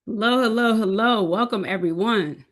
Hello, hello, hello. Welcome, everyone.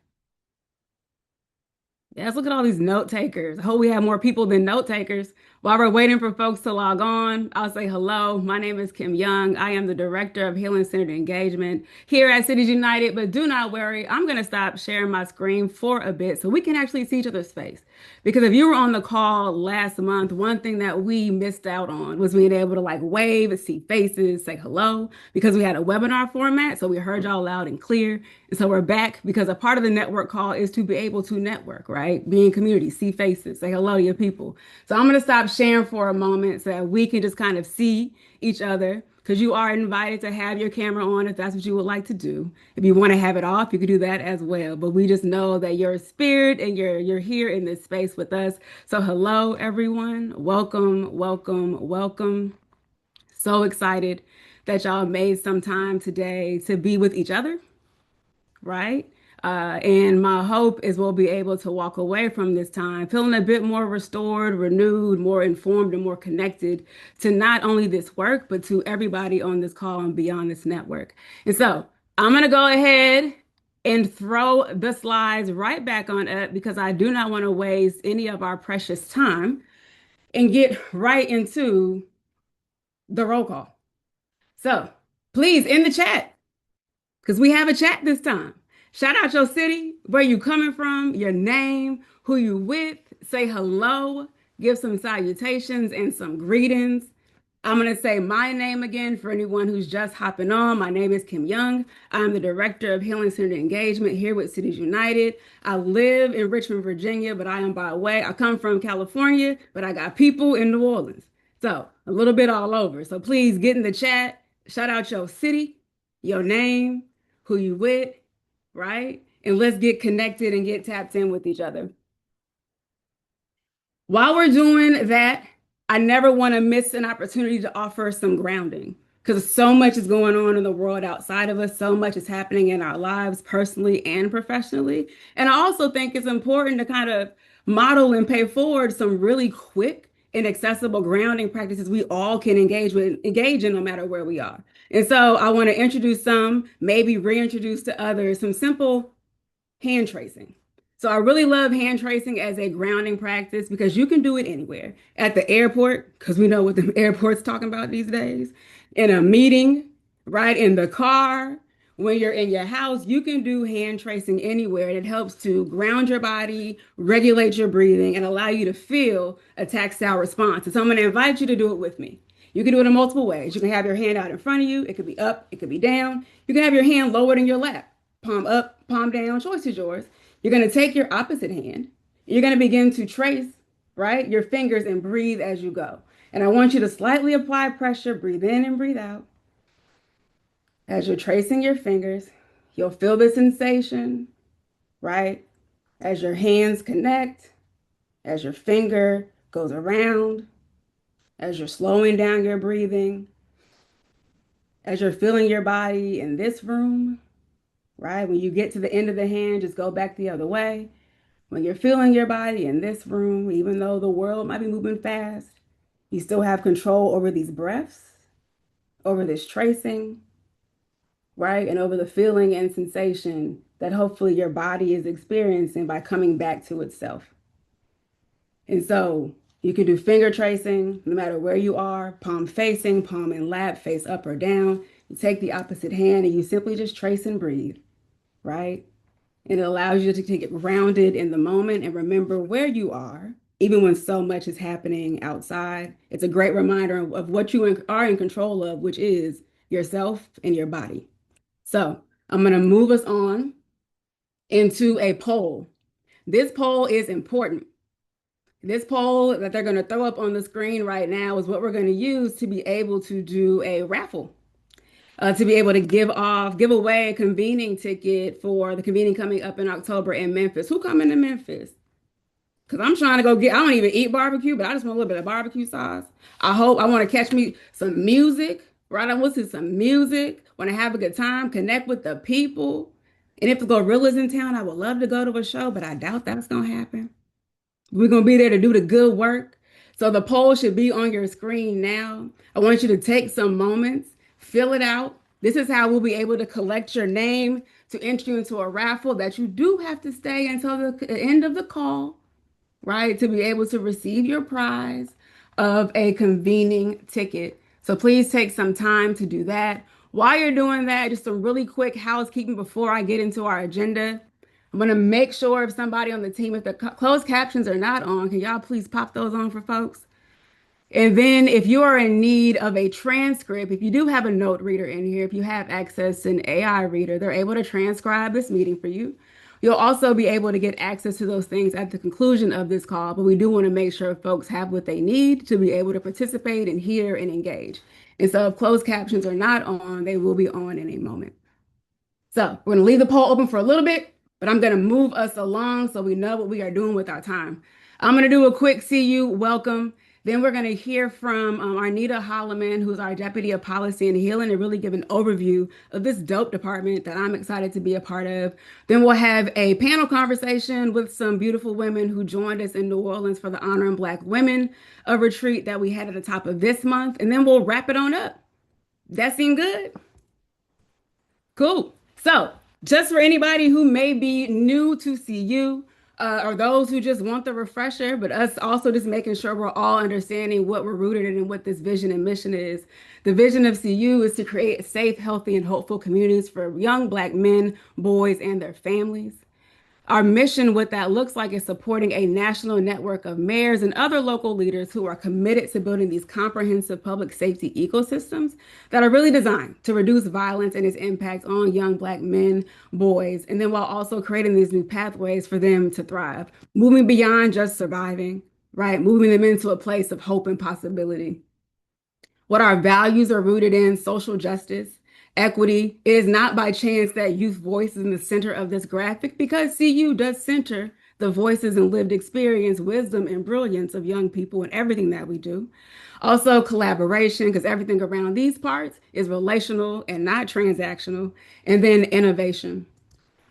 Yes, look at all these note takers. I hope we have more people than note takers. While we're waiting for folks to log on, I'll say hello. My name is Kim Young. I am the Director of Healing Centered Engagement here at Cities United. But do not worry, I'm going to stop sharing my screen for a bit so we can actually see each other's face. Because if you were on the call last month, one thing that we missed out on was being able to like wave, see faces, say hello, because we had a webinar format. So we heard y'all loud and clear. And so we're back because a part of the network call is to be able to network, right? Be in community, see faces, say hello to your people. So I'm going to stop sharing for a moment so that we can just kind of see each other because you are invited to have your camera on if that's what you would like to do. If you want to have it off, you could do that as well. But we just know that your spirit and you're here in this space with us. So hello, everyone. Welcome, welcome, welcome. So excited that y'all made some time today to be with each other, right? And my hope is we'll be able to walk away from this time feeling a bit more restored, renewed, more informed, and more connected to not only this work, but to everybody on this call and beyond this network. And so I'm going to go ahead and throw the slides right back on up because I do not want to waste any of our precious time and get right into the roll call. So please in the chat, because we have a chat this time. Shout out your city, where you coming from, your name, who you with, say hello, give some salutations and some greetings. I'm going to say my name again for anyone who's just hopping on. My name is Kim Young. I'm the Director of Healing Centered Engagement here with Cities United. I live in Richmond, Virginia, but I am by way. I come from California, but I got people in New Orleans. So a little bit all over. So please get in the chat. Shout out your city, your name, who you with, right? And let's get connected and get tapped in with each other. While we're doing that, I never want to miss an opportunity to offer some grounding because so much is going on in the world outside of us. So much is happening in our lives, personally and professionally. And I also think it's important to kind of model and pay forward some really quick and accessible grounding practices we all can engage in no matter where we are. And so I want to introduce some, maybe reintroduce to others, some simple hand tracing. So I really love hand tracing as a grounding practice because you can do it anywhere. At the airport, because we know what the airport's talking about these days, in a meeting, right, in the car, when you're in your house, you can do hand tracing anywhere. And it helps to ground your body, regulate your breathing, and allow you to feel a tactile response. And so I'm going to invite you to do it with me. You can do it in multiple ways. You can have your hand out in front of you. It could be up, it could be down. You can have your hand lowered in your lap, palm up, palm down, choice is yours. You're going to take your opposite hand. You're going to begin to trace, right, your fingers and breathe as you go. And I want you to slightly apply pressure, breathe in and breathe out. As you're tracing your fingers, you'll feel the sensation, right? As your hands connect, as your finger goes around, as you're slowing down your breathing, as you're feeling your body in this room, right? When you get to the end of the hand, just go back the other way. When you're feeling your body in this room, even though the world might be moving fast, you still have control over these breaths, over this tracing, right? And over the feeling and sensation that hopefully your body is experiencing by coming back to itself. And so you can do finger tracing no matter where you are, palm facing, palm in lap, face up or down. You take the opposite hand and you simply just trace and breathe, right? And it allows you to get grounded in the moment and remember where you are, even when so much is happening outside. It's a great reminder of what you are in control of, which is yourself and your body. So I'm going to move us on into a poll. This poll is important. This poll that they're going to throw up on the screen right now is what we're going to use to be able to do a raffle, to be able to give away a convening ticket for the convening coming up in October in Memphis. Who coming to Memphis? Because I'm trying to go I don't even eat barbecue, but I just want a little bit of barbecue sauce. I want to catch me some music, right? I want to listen to some music, want to have a good time, connect with the people. And if the Gorillas in town, I would love to go to a show, but I doubt that's going to happen. We're going to be there to do the good work. So the poll should be on your screen now. I want you to take some moments, fill it out. This is how we'll be able to collect your name to enter you into a raffle that you do have to stay until the end of the call, right? To be able to receive your prize of a convening ticket. So please take some time to do that. While you're doing that, just some really quick housekeeping before I get into our agenda. I'm going to make sure if somebody on the team, if the closed captions are not on, can y'all please pop those on for folks? And then if you are in need of a transcript, if you do have a note reader in here, if you have access to an AI reader, they're able to transcribe this meeting for you. You'll also be able to get access to those things at the conclusion of this call, but we do want to make sure folks have what they need to be able to participate and hear and engage. And so if closed captions are not on, they will be on in a moment. So we're going to leave the poll open for a little bit, but I'm going to move us along so we know what we are doing with our time. I'm going to do a quick see you welcome. Then we're going to hear from Arnita Holloman, who's our Deputy of Policy and Healing, and really give an overview of this dope department that I'm excited to be a part of. Then we'll have a panel conversation with some beautiful women who joined us in New Orleans for the Honoring Black Women, a retreat that we had at the top of this month. And then we'll wrap it on up. That seem good? Cool. So, just for anybody who may be new to CU, or those who just want the refresher, but us also just making sure we're all understanding what we're rooted in and what this vision and mission is. The vision of CU is to create safe, healthy, and hopeful communities for young Black men, boys, and their families. Our mission, what that looks like, is supporting a national network of mayors and other local leaders who are committed to building these comprehensive public safety ecosystems that are really designed to reduce violence and its impact on young Black men, boys, and then while also creating these new pathways for them to thrive, moving beyond just surviving, right? Moving them into a place of hope and possibility. What our values are rooted in: social justice, equity. It is not by chance that youth voice is in the center of this graphic, because CU does center the voices and lived experience, wisdom, and brilliance of young people in everything that we do. Also, collaboration, because everything around these parts is relational and not transactional. And then innovation.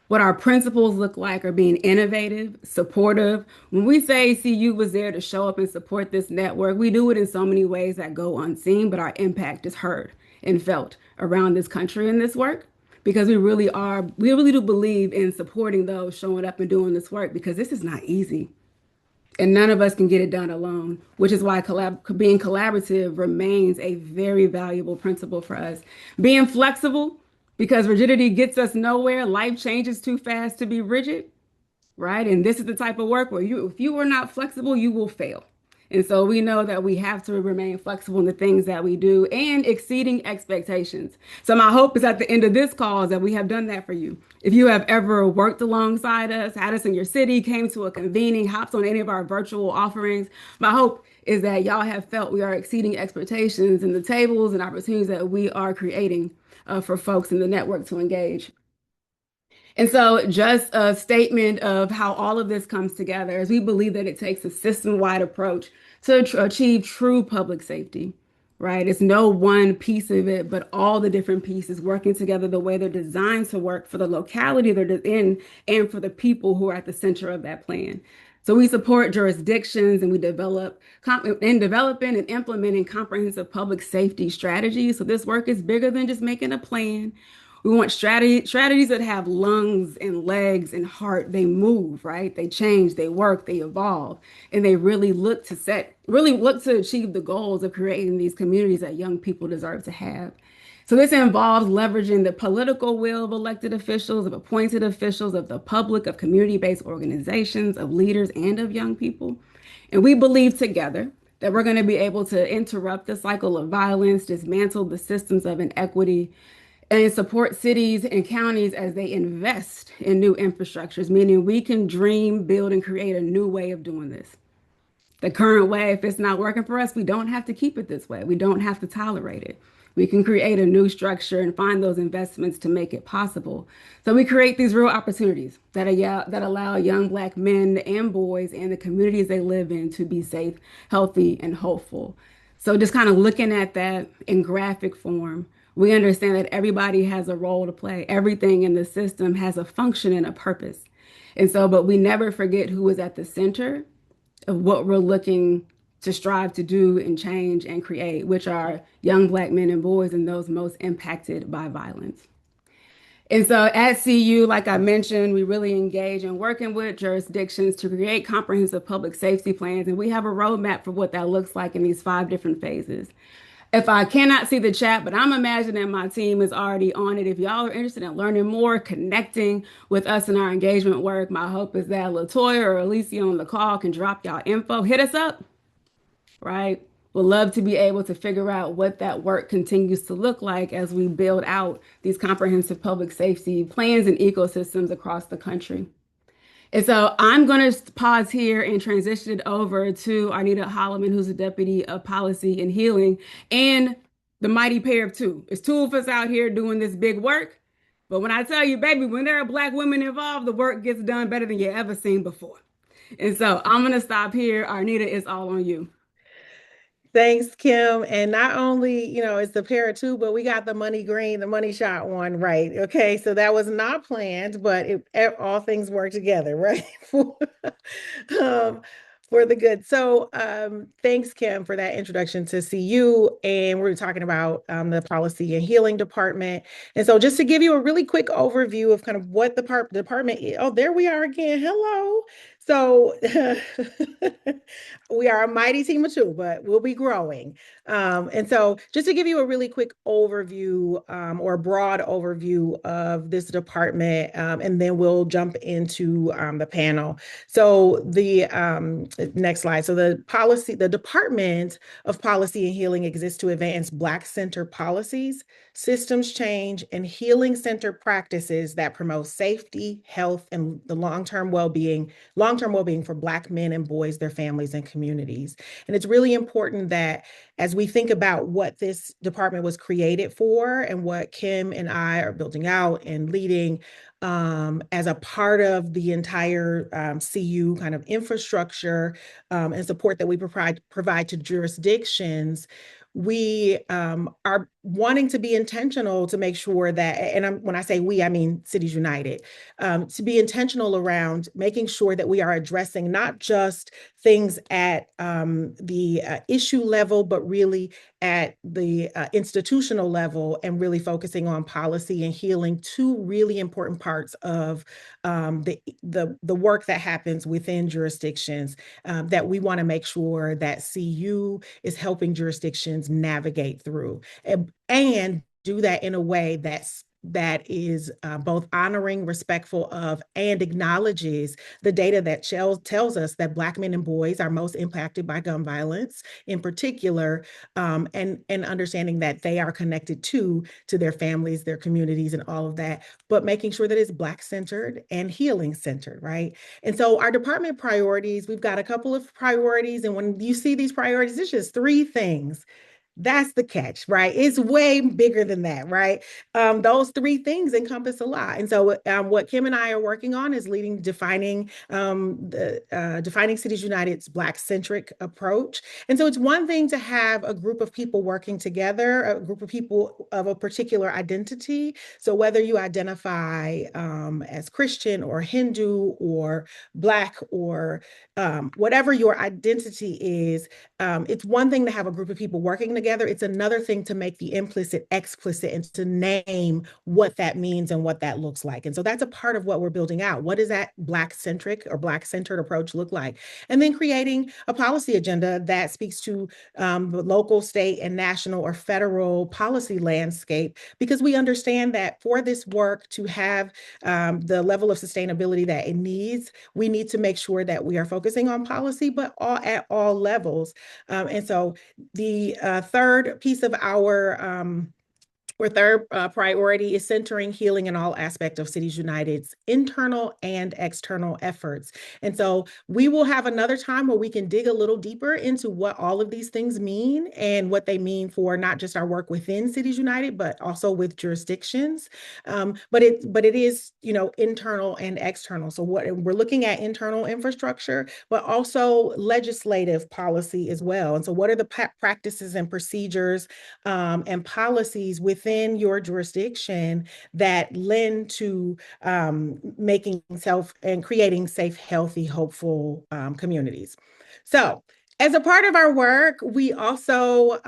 What our principles look like are being innovative, supportive. When we say CU was there to show up and support this network, we do it in so many ways that go unseen, but our impact is heard and felt around this country in this work, because we really do believe in supporting those showing up and doing this work, because this is not easy. And none of us can get it done alone, which is why being collaborative remains a very valuable principle for us. Being flexible, because rigidity gets us nowhere. Life changes too fast to be rigid, right? And this is the type of work where if you are not flexible, you will fail. And so we know that we have to remain flexible in the things that we do and exceeding expectations. So my hope is at the end of this call is that we have done that for you. If you have ever worked alongside us, had us in your city, came to a convening, hopped on any of our virtual offerings, my hope is that y'all have felt we are exceeding expectations in the tables and opportunities that we are creating for folks in the network to engage. And so just a statement of how all of this comes together is we believe that it takes a system-wide approach to achieve true public safety, right? It's no one piece of it, but all the different pieces working together the way they're designed to work for the locality they're in and for the people who are at the center of that plan. So we support jurisdictions and we developing and implementing comprehensive public safety strategies. So this work is bigger than just making a plan. We want strategies that have lungs and legs and heart. They move, right? They change, they work, they evolve, and they really look to achieve the goals of creating these communities that young people deserve to have. So this involves leveraging the political will of elected officials, of appointed officials, of the public, of community-based organizations, of leaders, and of young people. And we believe together that we're going to be able to interrupt the cycle of violence, dismantle the systems of inequity, and support cities and counties as they invest in new infrastructures, meaning we can dream, build, and create a new way of doing this. The current way, if it's not working for us, we don't have to keep it this way. We don't have to tolerate it. We can create a new structure and find those investments to make it possible. So we create these real opportunities that allow young Black men and boys and the communities they live in to be safe, healthy, and hopeful. So just kind of looking at that in graphic form, we understand that everybody has a role to play. Everything in the system has a function and a purpose. And so, but we never forget who is at the center of what we're looking to strive to do and change and create, which are young Black men and boys and those most impacted by violence. And so at CU, like I mentioned, we really engage in working with jurisdictions to create comprehensive public safety plans. And we have a roadmap for what that looks like in these 5 different phases. If I cannot see the chat, but I'm imagining my team is already on it. If y'all are interested in learning more, connecting with us in our engagement work, my hope is that Latoya or Alicia on the call can drop y'all info. Hit us up, right? Would love to be able to figure out what that work continues to look like as we build out these comprehensive public safety plans and ecosystems across the country. And so I'm going to pause here and transition it over to Arnita Holloman, who's the Deputy of Policy and Healing, and the mighty pair of two. It's two of us out here doing this big work. But when I tell you, baby, when there are Black women involved, the work gets done better than you ever seen before. And so I'm going to stop here. Arnita, it's all on you. Thanks, Kim. And not only, it's the pair of two, but we got the money green, the money shot one right. Okay. So that was not planned, but all things work together, right? um, for the good. So thanks, Kim, for that introduction to CU. And we're talking about the Policy and Healing Department. And so just to give you a really quick overview of kind of what the department is. Oh, there we are again. Hello. So we are a mighty team of two, but we'll be growing. And so just to give you a really quick overview or a broad overview of this department, and then we'll jump into the panel. So the next slide. So the Department of Policy and Healing exists to advance Black-centered policies, systems change, and healing-centered practices that promote safety, health, and the long-term well-being for Black men and boys, their families, and communities. And it's really important that as we think about what this department was created for and what Kim and I are building out and leading as a part of the entire CU kind of infrastructure and support that we provide to jurisdictions, we are wanting to be intentional to make sure that, and when I say we, I mean Cities United, to be intentional around making sure that we are addressing not just things at the issue level, but really at the institutional level, and really focusing on policy and healing, two really important parts of the work that happens within jurisdictions that we want to make sure that CU is helping jurisdictions navigate through and do that in a way that is both honoring, respectful of, and acknowledges the data that tells us that Black men and boys are most impacted by gun violence in particular, and understanding that they are connected to their families, their communities, and all of that, but making sure that it's Black-centered and healing-centered, right? And so our department priorities, we've got a couple of priorities, and when you see these priorities, it's just 3 things. That's the catch, right? It's way bigger than that, right? Those 3 things encompass a lot. And so what Kim and I are working on is defining Cities United's Black-centric approach. And so it's one thing to have a group of people working together, a group of people of a particular identity. So whether you identify as Christian or Hindu or Black or whatever your identity is, it's one thing to have a group of people working together. It's another thing to make the implicit explicit and to name what that means and what that looks like. And so that's a part of what we're building out. What does that Black-centric or Black-centered approach look like? And then creating a policy agenda that speaks to the local, state, and national or federal policy landscape, because we understand that for this work to have the level of sustainability that it needs, we need to make sure that we are focusing on policy, but at all levels. And so the third piece of our third priority is centering healing in all aspects of Cities United's internal and external efforts. And so we will have another time where we can dig a little deeper into what all of these things mean and what they mean for not just our work within Cities United, but also with jurisdictions. But it is, internal and external. So what we're looking at internal infrastructure, but also legislative policy as well. And so what are the practices and procedures and policies within your jurisdiction that lend to making and creating safe, healthy, hopeful communities? So As a part of our work, we also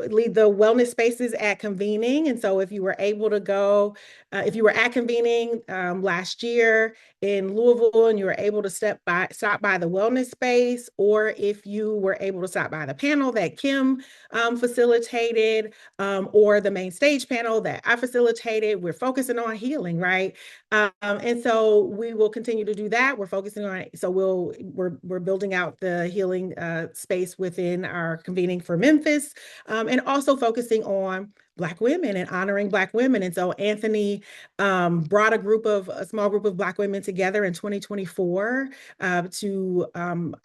lead the wellness spaces at convening. And so, if you were able to go, if you were at convening last year in Louisville and you were able to stop by the wellness space, or if you were able to stop by the panel that Kim facilitated, or the main stage panel that I facilitated, we're focusing on healing, right? And so we will continue to do that. We're focusing on it. So we're building out the healing space within our convening for Memphis, and also focusing on Black women and honoring Black women. And so Anthony brought a small group of Black women together in 2024 to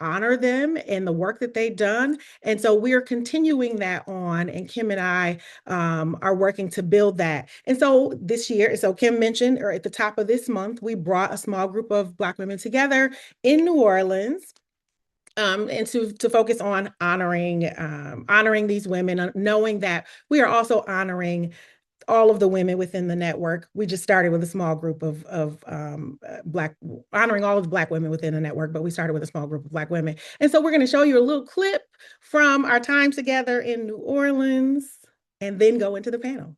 honor them and the work that they've done. And so we are continuing that on, and Kim and I are working to build that. And so this year, so Kim mentioned, or at the top of this month, we brought a small group of Black women together in New Orleans, and to focus on honoring these women, knowing that we are also honoring all of the women within the network. We just started with a small group of Black, honoring all of the Black women within the network, but we started with a small group of Black women. And so we're going to show you a little clip from our time together in New Orleans, and then go into the panel.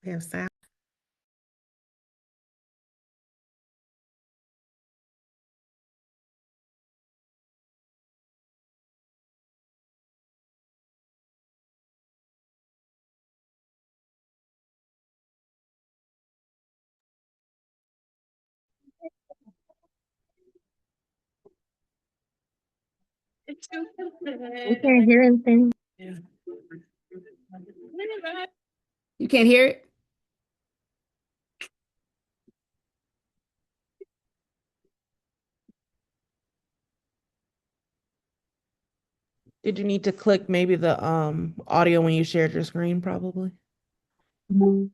We have sound. We can't hear anything. You can't hear it? Did you need to click maybe the audio when you shared your screen, probably? Mhm.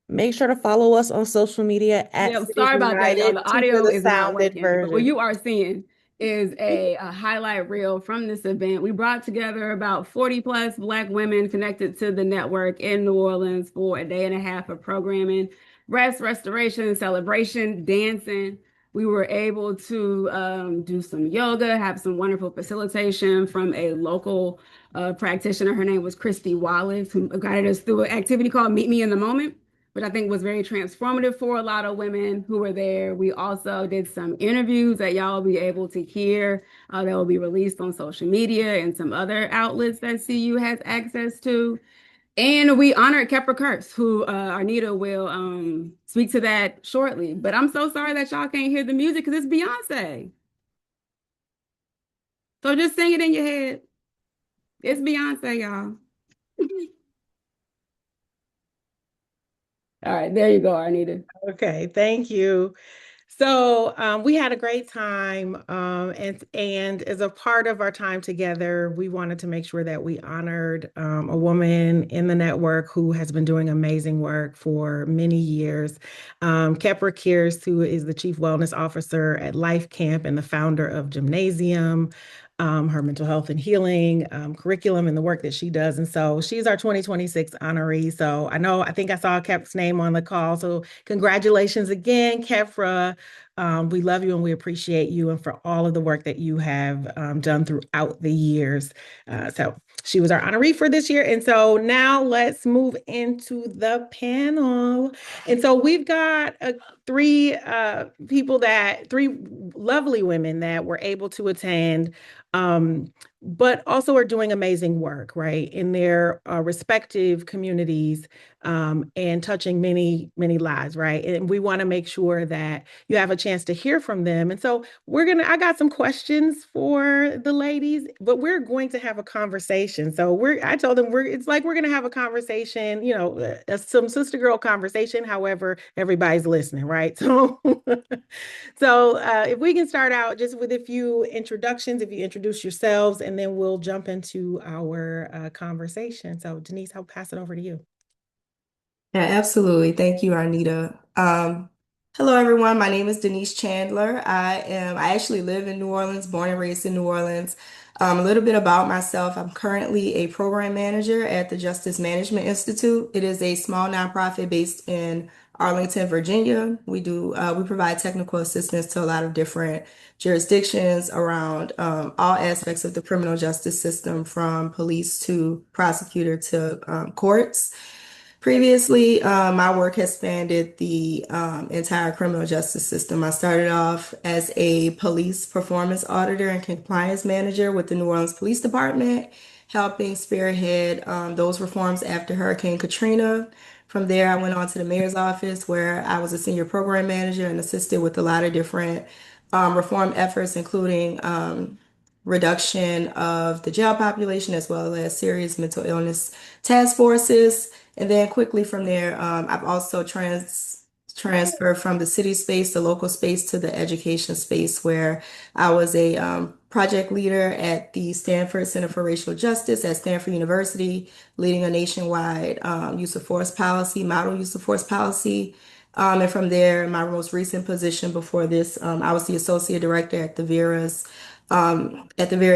Make sure to follow us on social media at Yeah, Cities sorry about that, y'all. United The to hear audio the is not sounded working, but what version. you are seeing is a highlight reel from this event. We brought together about 40 plus Black women connected to the network in New Orleans for a day and a half of programming, rest, restoration, celebration, dancing. We were able to do some yoga, have some wonderful facilitation from a local practitioner. Her name was Christy Wallace, who guided us through an activity called Meet Me in the Moment, which I think was very transformative for a lot of women who were there. We also did some interviews that y'all will be able to hear that will be released on social media and some other outlets that CU has access to. And we honored Kepra Kurtz, who Arnita will speak to that shortly. But I'm so sorry that y'all can't hear the music because it's Beyonce. So just sing it in your head. It's Beyonce, y'all. All right, there you go, Arnita. Okay, thank you. So we had a great time, and as a part of our time together, we wanted to make sure that we honored a woman in the network who has been doing amazing work for many years. Kepra Kears, who is the Chief Wellness Officer at Life Camp and the founder of Gymnasium, her mental health and healing curriculum and the work that she does. And so she's our 2026 honoree. So I think I saw Kepra's name on the call. So congratulations again, Kepra. We love you and we appreciate you and for all of the work that you have done throughout the years. So she was our honoree for this year. And so now let's move into the panel. And so we've got three lovely women that were able to attend, but also are doing amazing work, right, in their respective communities, and touching many, many lives, right? And we want to make sure that you have a chance to hear from them. And so I got some questions for the ladies, but we're going to have a conversation. So I told them it's like we're going to have a conversation, some sister girl conversation. However, everybody's listening, right? So, if we can start out just with a few introductions, if you introduce yourselves, and then we'll jump into our conversation. So Denise, I'll pass it over to you. Yeah, absolutely. Thank you, Arnita. Hello, everyone. My name is Denise Chandler. I actually live in New Orleans, born and raised in New Orleans. A little bit about myself. I'm currently a program manager at the Justice Management Institute. It is a small nonprofit based in Arlington, Virginia. We provide technical assistance to a lot of different jurisdictions around all aspects of the criminal justice system, from police to prosecutor to courts. Previously, my work has spanned the entire criminal justice system. I started off as a police performance auditor and compliance manager with the New Orleans Police Department, helping spearhead those reforms after Hurricane Katrina. From there, I went on to the mayor's office where I was a senior program manager and assisted with a lot of different reform efforts, including reduction of the jail population as well as serious mental illness task forces. And then quickly from there, I've also transferred from the city space, the local space, to the education space, where I was a project leader at the Stanford Center for Racial Justice at Stanford University, leading a nationwide use of force policy, model use of force policy. And from there, my most recent position before this, I was the associate director at the Vera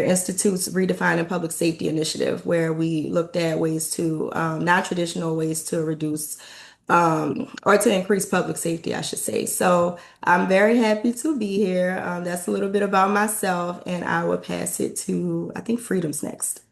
Institute's Redefining Public Safety Initiative, where we looked at ways to, non-traditional ways to reduce or to increase public safety, I should say. So I'm very happy to be here. That's a little bit about myself, and I will pass it to, I think, Freedom's next.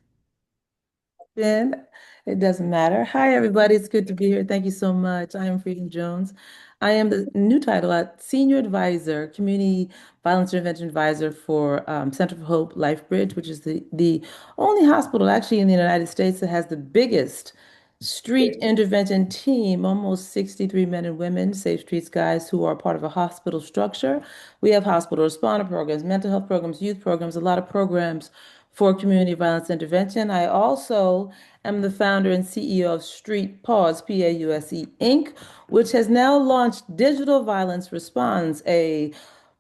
Ben, it doesn't matter. Hi, everybody. It's good to be here. Thank you so much. I am Freedom Jones. I am the new title at Senior Advisor, Community Violence Intervention Advisor for Center for Hope LifeBridge, which is the only hospital actually in the United States that has the biggest street intervention team, almost 63 men and women, Safe Streets guys who are part of a hospital structure. We have hospital responder programs, mental health programs, youth programs, a lot of programs for community violence intervention. I also am the founder and CEO of Street Pause, Pause Inc., which has now launched Digital Violence Response, a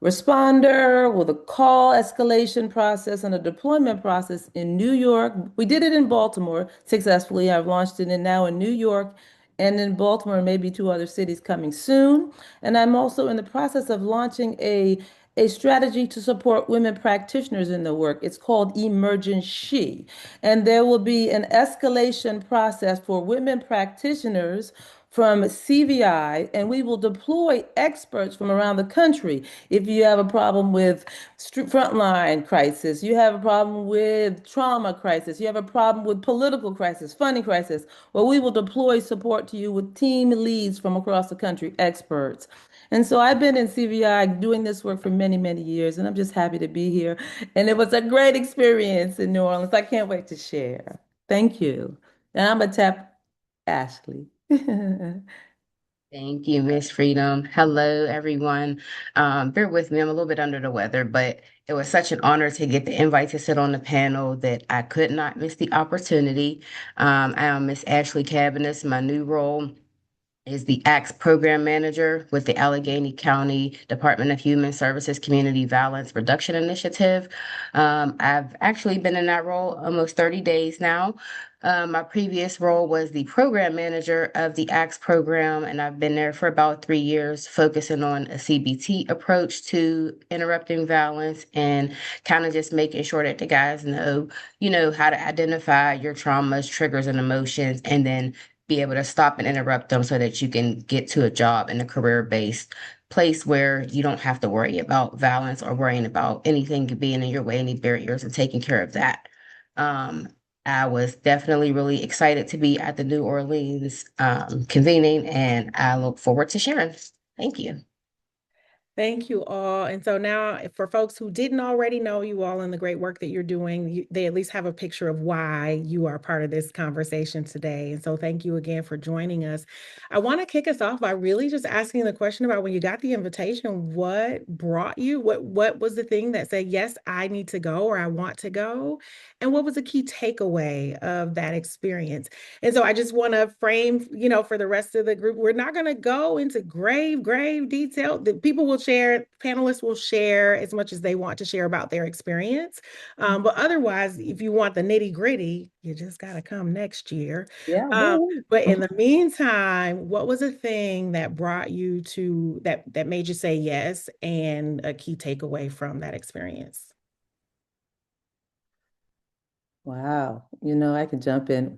responder with a call escalation process and a deployment process in New York. We did it in Baltimore successfully. I've launched it now in New York and in Baltimore, and maybe two other cities coming soon. And I'm also in the process of launching a strategy to support women practitioners in the work. It's called Emergent She. And there will be an escalation process for women practitioners from CVI, and we will deploy experts from around the country. If you have a problem with frontline crisis, you have a problem with trauma crisis, you have a problem with political crisis, funding crisis, well, we will deploy support to you with team leads from across the country, experts. And so I've been in CVI doing this work for many, many years, and I'm just happy to be here. And it was a great experience in New Orleans. I can't wait to share. Thank you. And I'm going to tap Ashley. Thank you, Miss Freedom. Hello, everyone. Bear with me, I'm a little bit under the weather, but it was such an honor to get the invite to sit on the panel that I could not miss the opportunity. I am Miss Ashley Cabinets. My new role is the ACTS Program Manager with the Allegheny County Department of Human Services Community Violence Reduction Initiative. I've actually been in that role almost 30 days now. My previous role was the program manager of the ACTS program, and I've been there for about 3 years, focusing on a CBT approach to interrupting violence and kind of just making sure that the guys know, how to identify your traumas, triggers, and emotions, and then be able to stop and interrupt them so that you can get to a job in a career-based place where you don't have to worry about violence or worrying about anything being in your way, any barriers, and taking care of that. Um, I was definitely really excited to be at the New Orleans convening, and I look forward to sharing. Thank you. Thank you all. And so now, for folks who didn't already know you all and the great work that you're doing, they at least have a picture of why you are part of this conversation today. And so thank you again for joining us. I want to kick us off by really just asking the question about when you got the invitation, what brought you? What was the thing that said, yes, I need to go, or I want to go? And what was the key takeaway of that experience? And so I just want to frame, for the rest of the group, we're not going to go into grave detail. The people will panelists will share as much as they want to share about their experience. But otherwise, if you want the nitty gritty, you just got to come next year. Yeah, But in the meantime, what was a thing that brought you to that made you say yes, and a key takeaway from that experience? wow. I can jump in.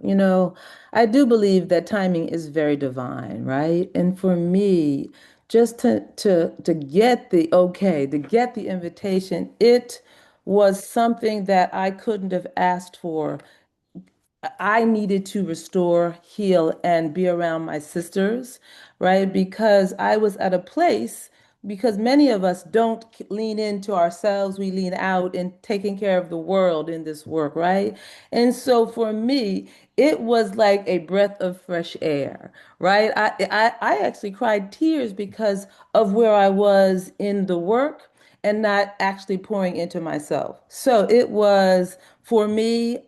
I do believe that timing is very divine, right? And for me, just to get the okay, to get the invitation, it was something that I couldn't have asked for. I needed to restore, heal, and be around my sisters, right? Because I was at a place, because many of us don't lean into ourselves, we lean out in taking care of the world in this work, right? And so for me, it was like a breath of fresh air, right? I actually cried tears because of where I was in the work and not actually pouring into myself. So it was for me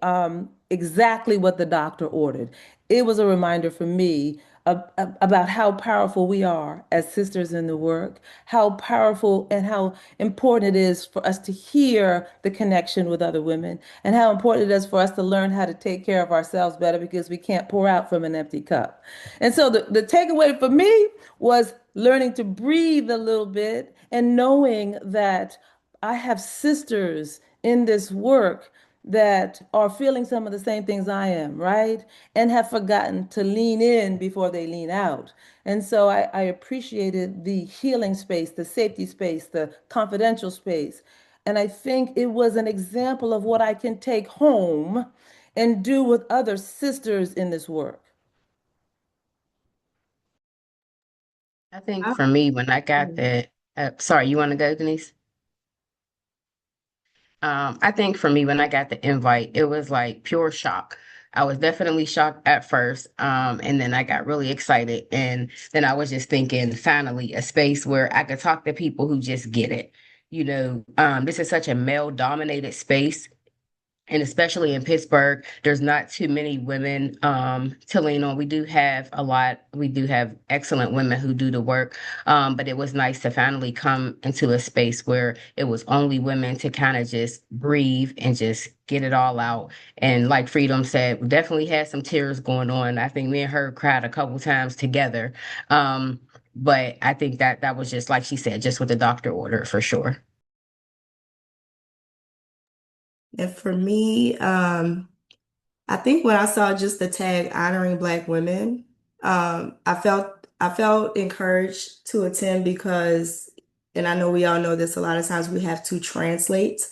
exactly what the doctor ordered. It was a reminder for me about how powerful we are as sisters in the work, how powerful and how important it is for us to hear the connection with other women, and how important it is for us to learn how to take care of ourselves better because we can't pour out from an empty cup. And so the takeaway for me was learning to breathe a little bit and knowing that I have sisters in this work that are feeling some of the same things I am, right? And have forgotten to lean in before they lean out. And so I appreciated the healing space, the safety space, the confidential space. And I think it was an example of what I can take home and do with other sisters in this work. I think I- for me, when I got that, sorry, you want to go, Denise? I think for me, when I got the invite, it was like pure shock. I was definitely shocked at first, and then I got really excited. And then I was just thinking, finally, a space where I could talk to people who just get it. This is such a male-dominated space, and especially in Pittsburgh, there's not too many women to lean on. We do have a lot. We do have excellent women who do the work, but it was nice to finally come into a space where it was only women to kind of just breathe and just get it all out. And like Freedom said, we definitely had some tears going on. I think me and her cried a couple times together. But I think that was just like she said, just what the doctor ordered for sure. And for me, I think when I saw just the tag honoring Black women, I felt encouraged to attend because, and I know we all know this, a lot of times we have to translate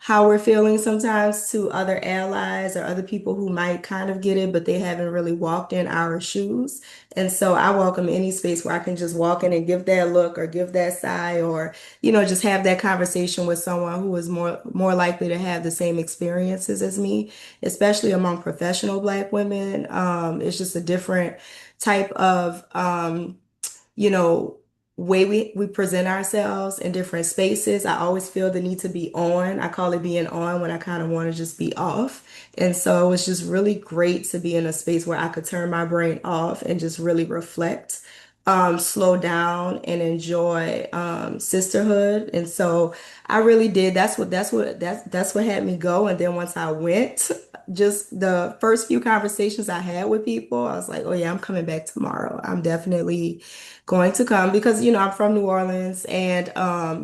how we're feeling sometimes to other allies or other people who might kind of get it, but they haven't really walked in our shoes. And so I welcome any space where I can just walk in and give that look or give that sigh or, just have that conversation with someone who is more likely to have the same experiences as me, especially among professional Black women. It's just a different type of you know, way we present ourselves in different spaces. I always feel the need to be on. I call it being on when I kind of want to just be off. And so it was just really great to be in a space where I could turn my brain off and just really reflect, slow down and enjoy sisterhood. And so I really did. That's what had me go. And then once I went, just the first few conversations I had with people, I was like, oh yeah, I'm coming back tomorrow. I'm definitely going to come because I'm from New Orleans and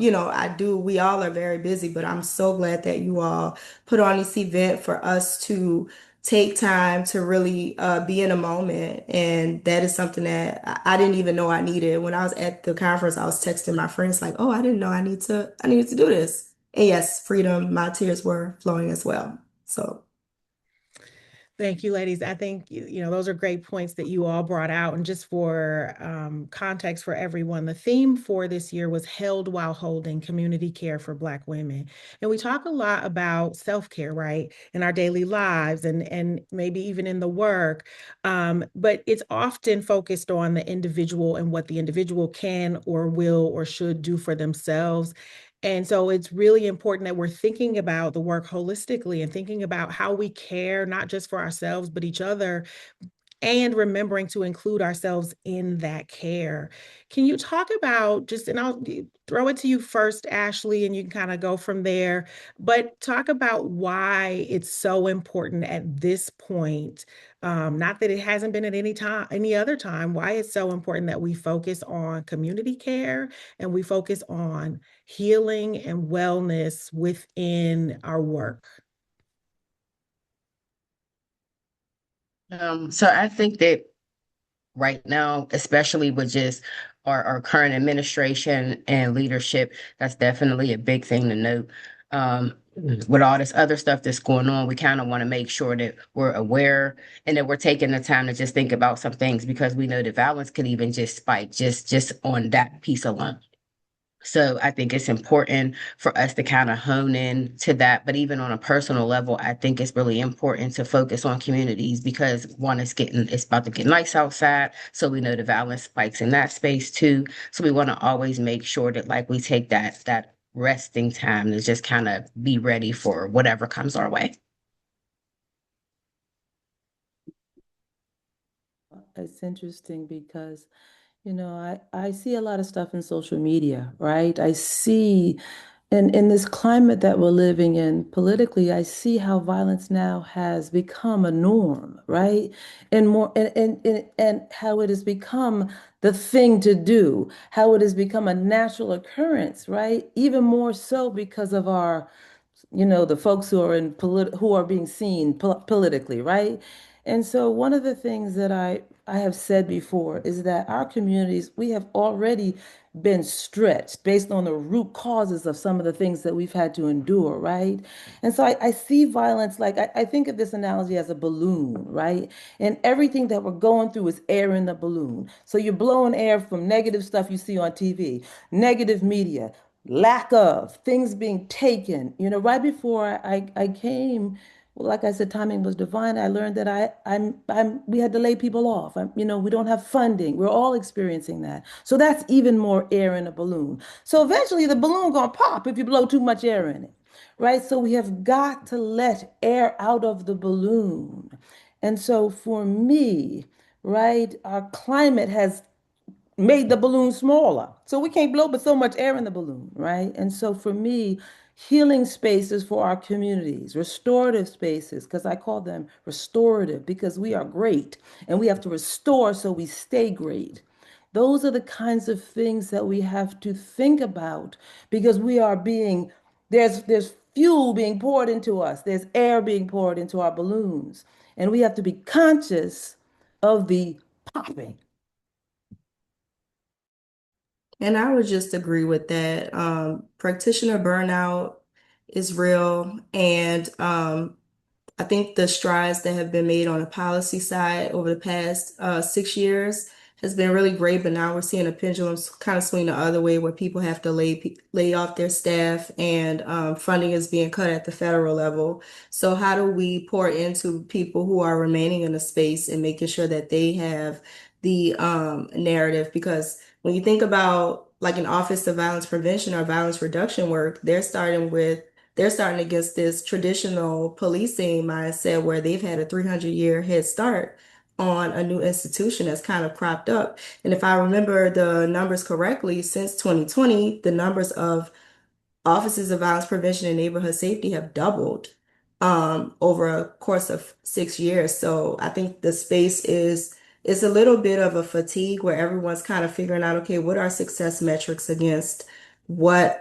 we all are very busy, but I'm so glad that you all put on this event for us to take time to really be in a moment. And that is something that I didn't even know I needed. When I was at the conference, I was texting my friends like, oh, I didn't know I needed to do this. And yes, Freedom, my tears were flowing as well. So Thank you, ladies. I think those are great points that you all brought out. And just for context for everyone, the theme for this year was Held While Holding Community Care for Black Women. And we talk a lot about self-care, right, in our daily lives and maybe even in the work. But it's often focused on the individual and what the individual can or will or should do for themselves. And so it's really important that we're thinking about the work holistically and thinking about how we care, not just for ourselves, but each other and remembering to include ourselves in that care. Can you talk about just, and I'll throw it to you first, Ashley, and you can kind of go from there, but talk about why it's so important at this point. Not that it hasn't been at any other time, why it's so important that we focus on community care and we focus on healing and wellness within our work. So I think that right now, especially with just our current administration and leadership, that's definitely a big thing to note. With all this other stuff that's going on, we kind of want to make sure that we're aware and that we're taking the time to just think about some things because we know that violence could even just spike just on that piece alone. So I think it's important for us to kind of hone in to that. But even on a personal level, I think it's really important to focus on communities because one, it's about to get nice outside. So we know the violence spikes in that space too. So we want to always make sure that like we take that resting time to just kind of be ready for whatever comes our way. It's interesting because, I see a lot of stuff in social media, right? I see in this climate that we're living in politically, I see how violence now has become a norm, right? And more and how it has become the thing to do, how it has become a natural occurrence, right? Even more so because of our the folks who are who are being seen politically, right? And so one of the things that I have said before is that our communities, we have already been stretched based on the root causes of some of the things that we've had to endure, right? And so I see violence like I think of this analogy as a balloon, right? And everything that we're going through is air in the balloon. So you're blowing air from negative stuff you see on TV, negative media, lack of things being taken. Right before I came, well, like I said, timing was divine. I learned that we had to lay people off. We don't have funding. We're all experiencing that. So that's even more air in a balloon. So eventually the balloon gonna pop if you blow too much air in it, right? So we have got to let air out of the balloon. And so for me, right, our climate has made the balloon smaller. So we can't blow but so much air in the balloon, right? And so for me, healing spaces for our communities, restorative spaces, because I call them restorative because we are great and we have to restore so we stay great. Those are the kinds of things that we have to think about because there's fuel being poured into us, there's air being poured into our balloons, and we have to be conscious of the popping. And I would just agree with that. Practitioner burnout is real. And I think the strides that have been made on the policy side over the past 6 years has been really great. But now we're seeing a pendulum kind of swing the other way where people have to lay off their staff and funding is being cut at the federal level. So how do we pour into people who are remaining in the space and making sure that they have the narrative? Because when you think about like an Office of Violence Prevention or violence reduction work, they're starting against this traditional policing mindset where they've had a 300-year head start on a new institution that's kind of cropped up. And if I remember the numbers correctly, since 2020, the numbers of offices of violence prevention and neighborhood safety have doubled over a course of 6 years. So I think the space is a little bit of a fatigue where everyone's kind of figuring out, okay, what are success metrics against what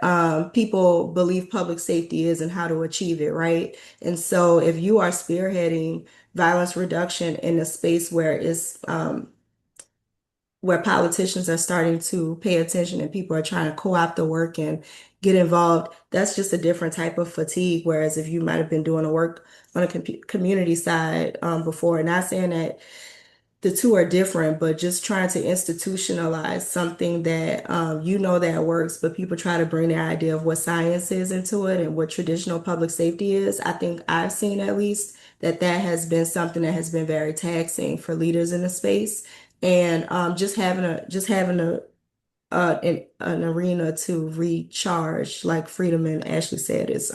people believe public safety is and how to achieve it, right? And so if you are spearheading violence reduction in a space where politicians are starting to pay attention and people are trying to co-opt the work and get involved, that's just a different type of fatigue. Whereas if you might have been doing the work on a community side before, not saying that the two are different, but just trying to institutionalize something that that works, but people try to bring their idea of what science is into it and what traditional public safety is. I think I've seen at least that has been something that has been very taxing for leaders in the space. And just having an arena to recharge, like Freedom and Ashley said, is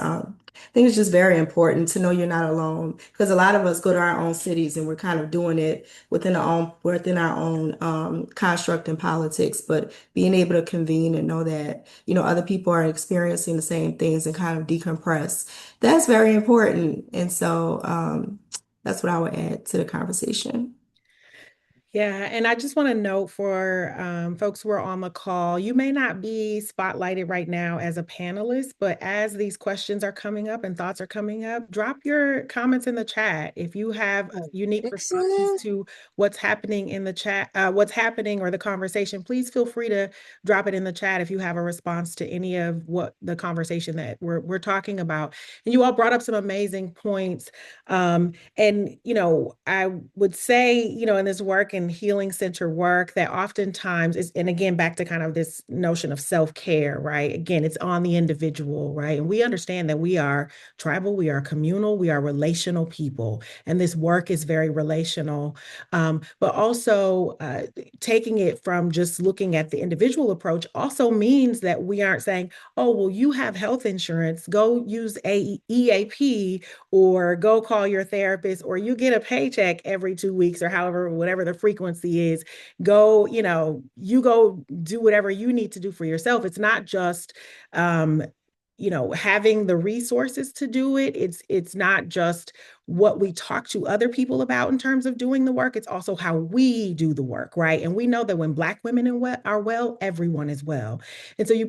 I think it's just very important to know you're not alone because a lot of us go to our own cities and we're kind of doing it within our own construct and politics. But being able to convene and know that, other people are experiencing the same things and kind of decompress, that's very important. And so that's what I would add to the conversation. Yeah, and I just want to note for folks who are on the call, you may not be spotlighted right now as a panelist, but as these questions are coming up and thoughts are coming up, drop your comments in the chat. If you have unique responses to what's happening in the chat, what's happening or the conversation, please feel free to drop it in the chat if you have a response to any of what the conversation that we're talking about. And you all brought up some amazing points. And, I would say, in this work and healing center work that oftentimes is, and again, back to kind of this notion of self-care, right? Again, it's on the individual, right? And we understand that we are tribal, we are communal, we are relational people. And this work is very relational. But also taking it from just looking at the individual approach also means that we aren't saying, oh, well, you have health insurance, go use a EAP or go call your therapist, or you get a paycheck every 2 weeks or however, whatever the frequency is, go, you go do whatever you need to do for yourself. It's not just, having the resources to do it. It's not just what we talk to other people about in terms of doing the work. It's also how we do the work, right? And we know that when Black women are well, everyone is well. And so you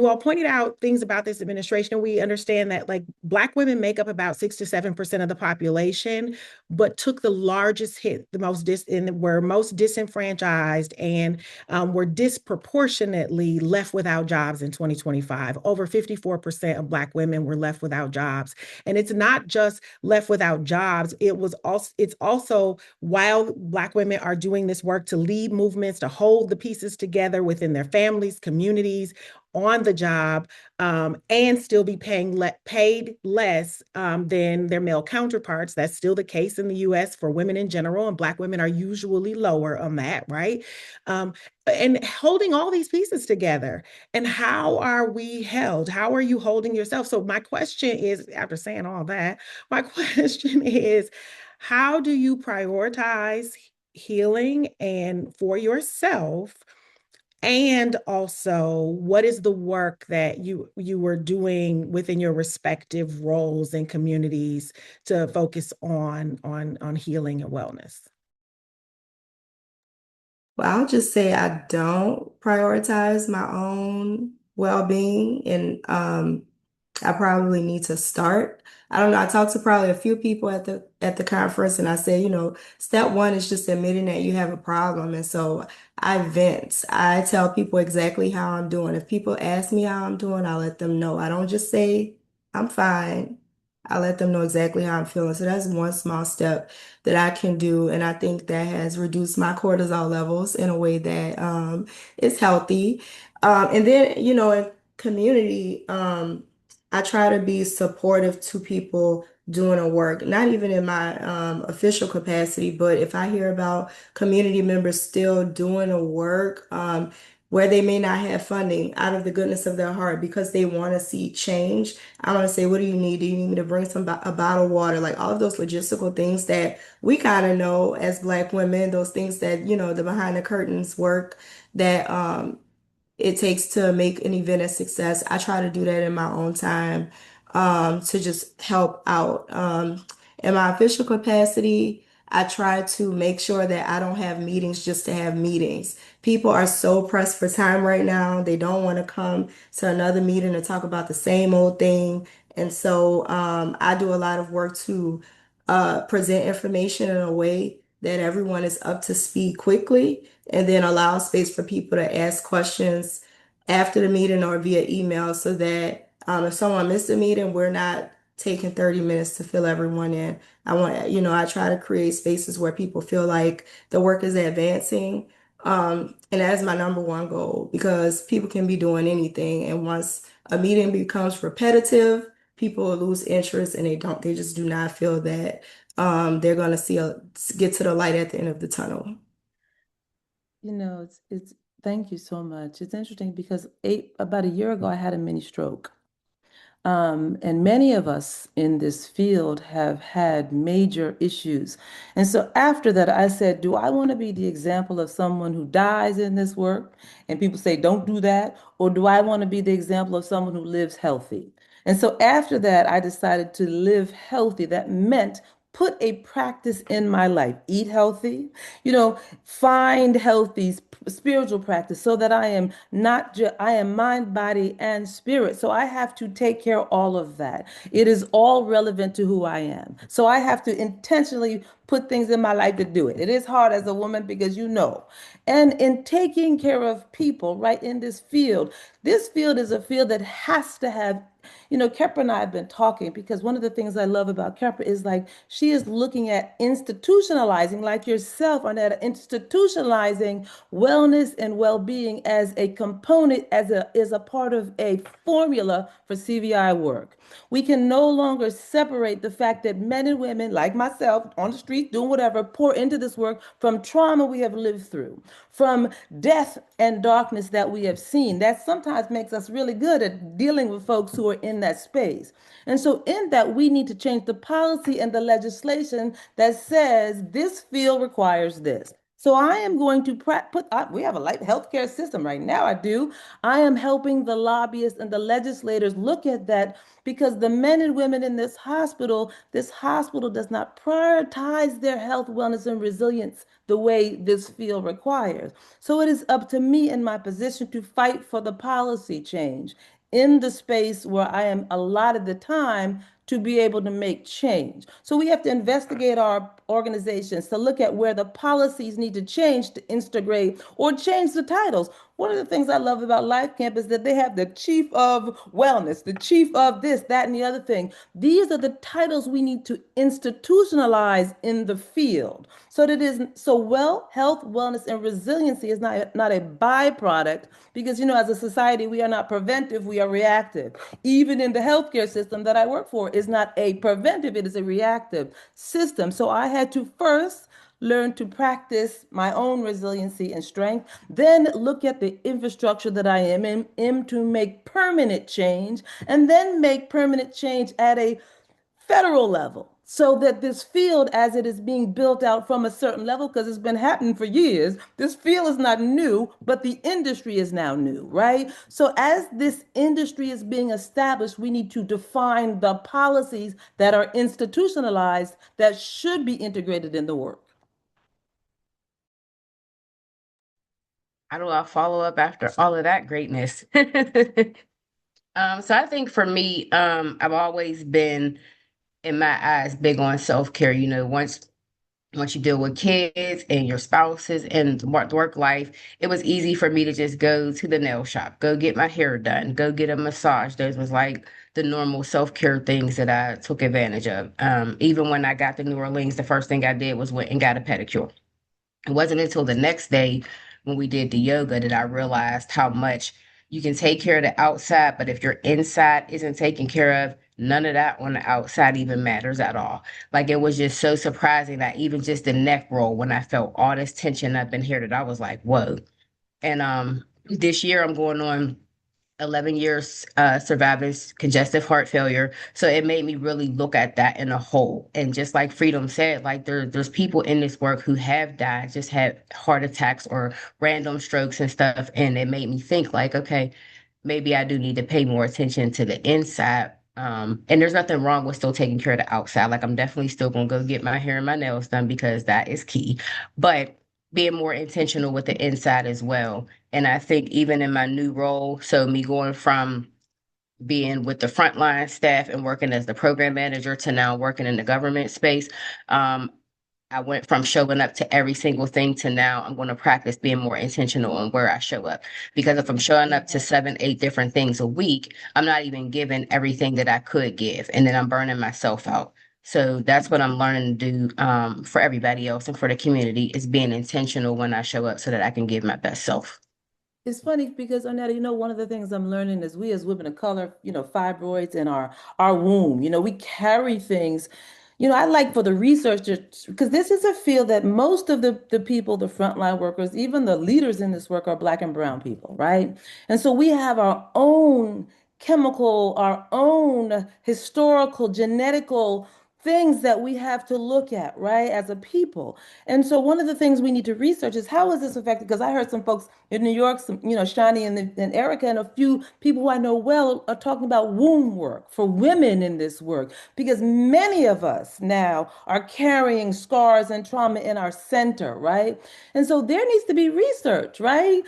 all pointed out things about this administration, and we understand that like Black women make up about 6 to 7% of the population, but took the largest hit, were most disenfranchised, and were disproportionately left without jobs in 2025. Over 54% of Black women were left without jobs. And it's not just left without jobs. It's also while Black women are doing this work to lead movements, to hold the pieces together within their families, communities, on the job, and still be paid less than their male counterparts. That's still the case in the US for women in general, and Black women are usually lower on that, right? And holding all these pieces together. And how are we held? How are you holding yourself? So my question is, after saying all that, my question is, how do you prioritize healing and for yourself? And also, what is the work that you were doing within your respective roles and communities to focus on healing and wellness? Well, I'll just say I don't prioritize my own well-being, and I probably need to start. I don't know. I talked to probably a few people at the conference, and I said, step one is just admitting that you have a problem. And so I vent. I tell people exactly how I'm doing. If people ask me how I'm doing, I let them know. I don't just say I'm fine. I let them know exactly how I'm feeling. So that's one small step that I can do, and I think that has reduced my cortisol levels in a way that is healthy. And then, in community. I try to be supportive to people doing a work, not even in my official capacity, but if I hear about community members still doing a work where they may not have funding out of the goodness of their heart because they want to see change, I want to say, what do you need? Do you need me to bring a bottle of water? Like all of those logistical things that we kind of know as Black women, those things that, the behind the curtains work that it takes to make an event a success. I try to do that in my own time to just help out. In my official capacity, I try to make sure that I don't have meetings just to have meetings. People are so pressed for time right now. They don't want to come to another meeting and talk about the same old thing. And so I do a lot of work to present information in a way that everyone is up to speed quickly, and then allow space for people to ask questions after the meeting or via email so that if someone missed a meeting, we're not taking 30 minutes to fill everyone in. I try to create spaces where people feel like the work is advancing. And that's my number one goal because people can be doing anything. And once a meeting becomes repetitive, people lose interest and they just do not feel that they're going to get to the light at the end of the tunnel. Thank you so much. It's interesting because about a year ago, I had a mini stroke. And many of us in this field have had major issues. And so after that, I said, do I want to be the example of someone who dies in this work? And people say, don't do that. Or do I want to be the example of someone who lives healthy? And so after that, I decided to live healthy. That meant put a practice in my life, eat healthy, find healthy spiritual practice so that I am not just, I am mind, body, and spirit. So I have to take care of all of that. It is all relevant to who I am. So I have to intentionally put things in my life to do it. It is hard as a woman because and in taking care of people right in this field is a field that has to have Kepra and I have been talking because one of the things I love about Kepra is like she is looking at institutionalizing, like yourself, on that institutionalizing wellness and well-being as a component, as a part of a formula for CVI work. We can no longer separate the fact that men and women, like myself, on the street doing whatever, pour into this work from trauma we have lived through, from death and darkness that we have seen. That sometimes makes us really good at dealing with folks who are in that space. And so, in that, we need to change the policy and the legislation that says this field requires this. So I am going to we have a healthcare system right now. I am helping the lobbyists and the legislators look at that because the men and women in this hospital does not prioritize their health, wellness, and resilience the way this field requires. So it is up to me in my position to fight for the policy change in the space where I am allotted the time to be able to make change. So we have to investigate our organizations to look at where the policies need to change to integrate or change the titles. One of the things I love about Life Camp is that they have the chief of wellness, the chief of this, that, and the other thing. These are the titles we need to institutionalize in the field so that health, wellness, and resiliency is not a byproduct because, as a society, we are not preventive, we are reactive. Even in the healthcare system that I work for is not a preventive, it is a reactive system. So I had to first learn to practice my own resiliency and strength, then look at the infrastructure that I am in to make permanent change, and then make permanent change at a federal level so that this field, as it is being built out from a certain level, because it's been happening for years, this field is not new, but the industry is now new, right? So as this industry is being established, we need to define the policies that are institutionalized that should be integrated in the work. How do I follow up after all of that greatness? So I think for me, I've always been, in my eyes, big on self-care. Once you deal with kids and your spouses and the work life, it was easy for me to just go to the nail shop, go get my hair done, go get a massage. Those was like the normal self-care things that I took advantage of. Even when I got to New Orleans, the first thing I did was went and got a pedicure. It wasn't until the next day when we did the yoga that I realized how much you can take care of the outside, but if your inside isn't taken care of, none of that on the outside even matters at all. Like it was just so surprising that even just the neck roll, when I felt all this tension up in here, that I was like, whoa. And this year I'm going on 11 years surviving congestive heart failure. So it made me really look at that in a whole. And just like Freedom said, like there's people in this work who have died, just had heart attacks or random strokes and stuff. And it made me think like, okay, maybe I do need to pay more attention to the inside. And there's nothing wrong with still taking care of the outside. Like I'm definitely still gonna go get my hair and my nails done because that is key. But being more intentional with the inside as well. And I think even in my new role, so me going from being with the frontline staff and working as the program manager to now working in the government space, I went from showing up to every single thing to now I'm going to practice being more intentional on where I show up. Because if I'm showing up to 7, 8 different things a week, I'm not even giving everything that I could give. And then I'm burning myself out. So that's what I'm learning to do for everybody else and for the community is being intentional when I show up so that I can give my best self. It's funny because Arnetta, one of the things I'm learning is we as women of color, fibroids in our womb, we carry things. I like for the researchers, because this is a field that most of the people, the frontline workers, even the leaders in this work are Black and brown people, right? And so we have our own chemical, our own historical, genetical things that we have to look at, right, as a people. And so one of the things we need to research is how is this affected? Because I heard some folks in New York, some, Shani and Erica and a few people who I know well are talking about womb work for women in this work, because many of us now are carrying scars and trauma in our center, right? And so there needs to be research, right?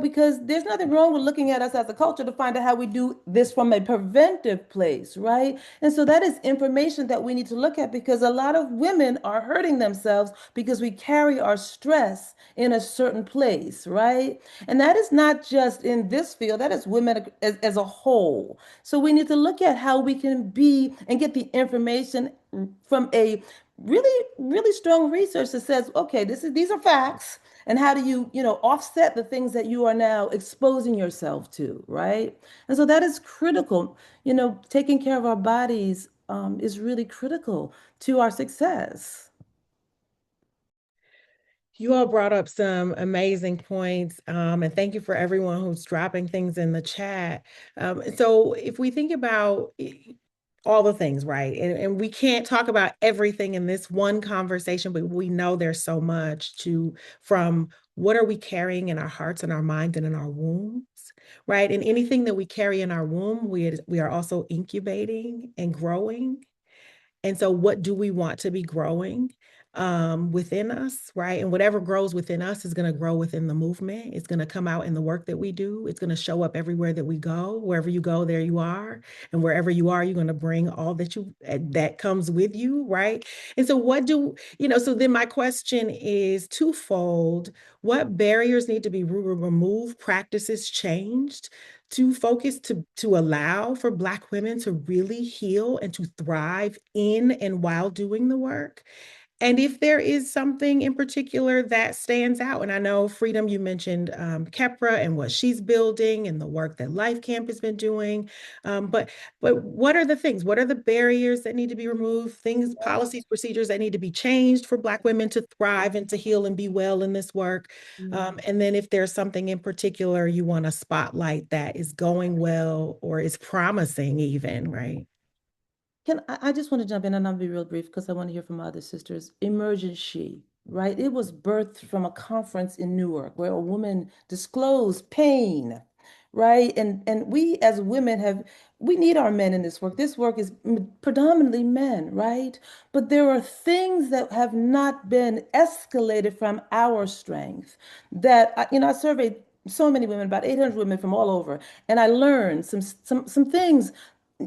Because there's nothing wrong with looking at us as a culture to find out how we do this from a preventive place, right? And so that is information that we need to look at, because a lot of women are hurting themselves because we carry our stress in a certain place, right? And that is not just in this field, that is women as a whole. So we need to look at how we can be and get the information from a really, really strong research that says, okay, these are facts. And how do you, offset the things that you are now exposing yourself to, right? And so that is critical. Taking care of our bodies is really critical to our success. You all brought up some amazing points, and thank you for everyone who's dropping things in the chat. So if we think about all the things, right? And we can't talk about everything in this one conversation, but we know there's so much from what are we carrying in our hearts and our minds and in our wombs, right? And anything that we carry in our womb, we are also incubating and growing. And so what do we want to be growing within us, right? And whatever grows within us is going to grow within the movement. It's going to come out in the work that we do. It's going to show up everywhere that we go. Wherever you go, there you are. And wherever you are, you're going to bring all that comes with you, right? And so so then my question is twofold. What barriers need to be removed, practices changed to focus to allow for Black women to really heal and to thrive in and while doing the work? And if there is something in particular that stands out, and I know Freedom, you mentioned Kepra and what she's building and the work that Life Camp has been doing. But what are the things? What are the barriers that need to be removed? Things, policies, procedures that need to be changed for Black women to thrive and to heal and be well in this work? And then if there's something in particular you want to spotlight that is going well or is promising even, right? I just want to jump in, and I'll be real brief because I want to hear from my other sisters. Emergency, right? It was birthed from a conference in Newark where a woman disclosed pain, right? And we as women we need our men in this work. This work is predominantly men, right? But there are things that have not been escalated from our strength that, I surveyed so many women, about 800 women from all over, and I learned some things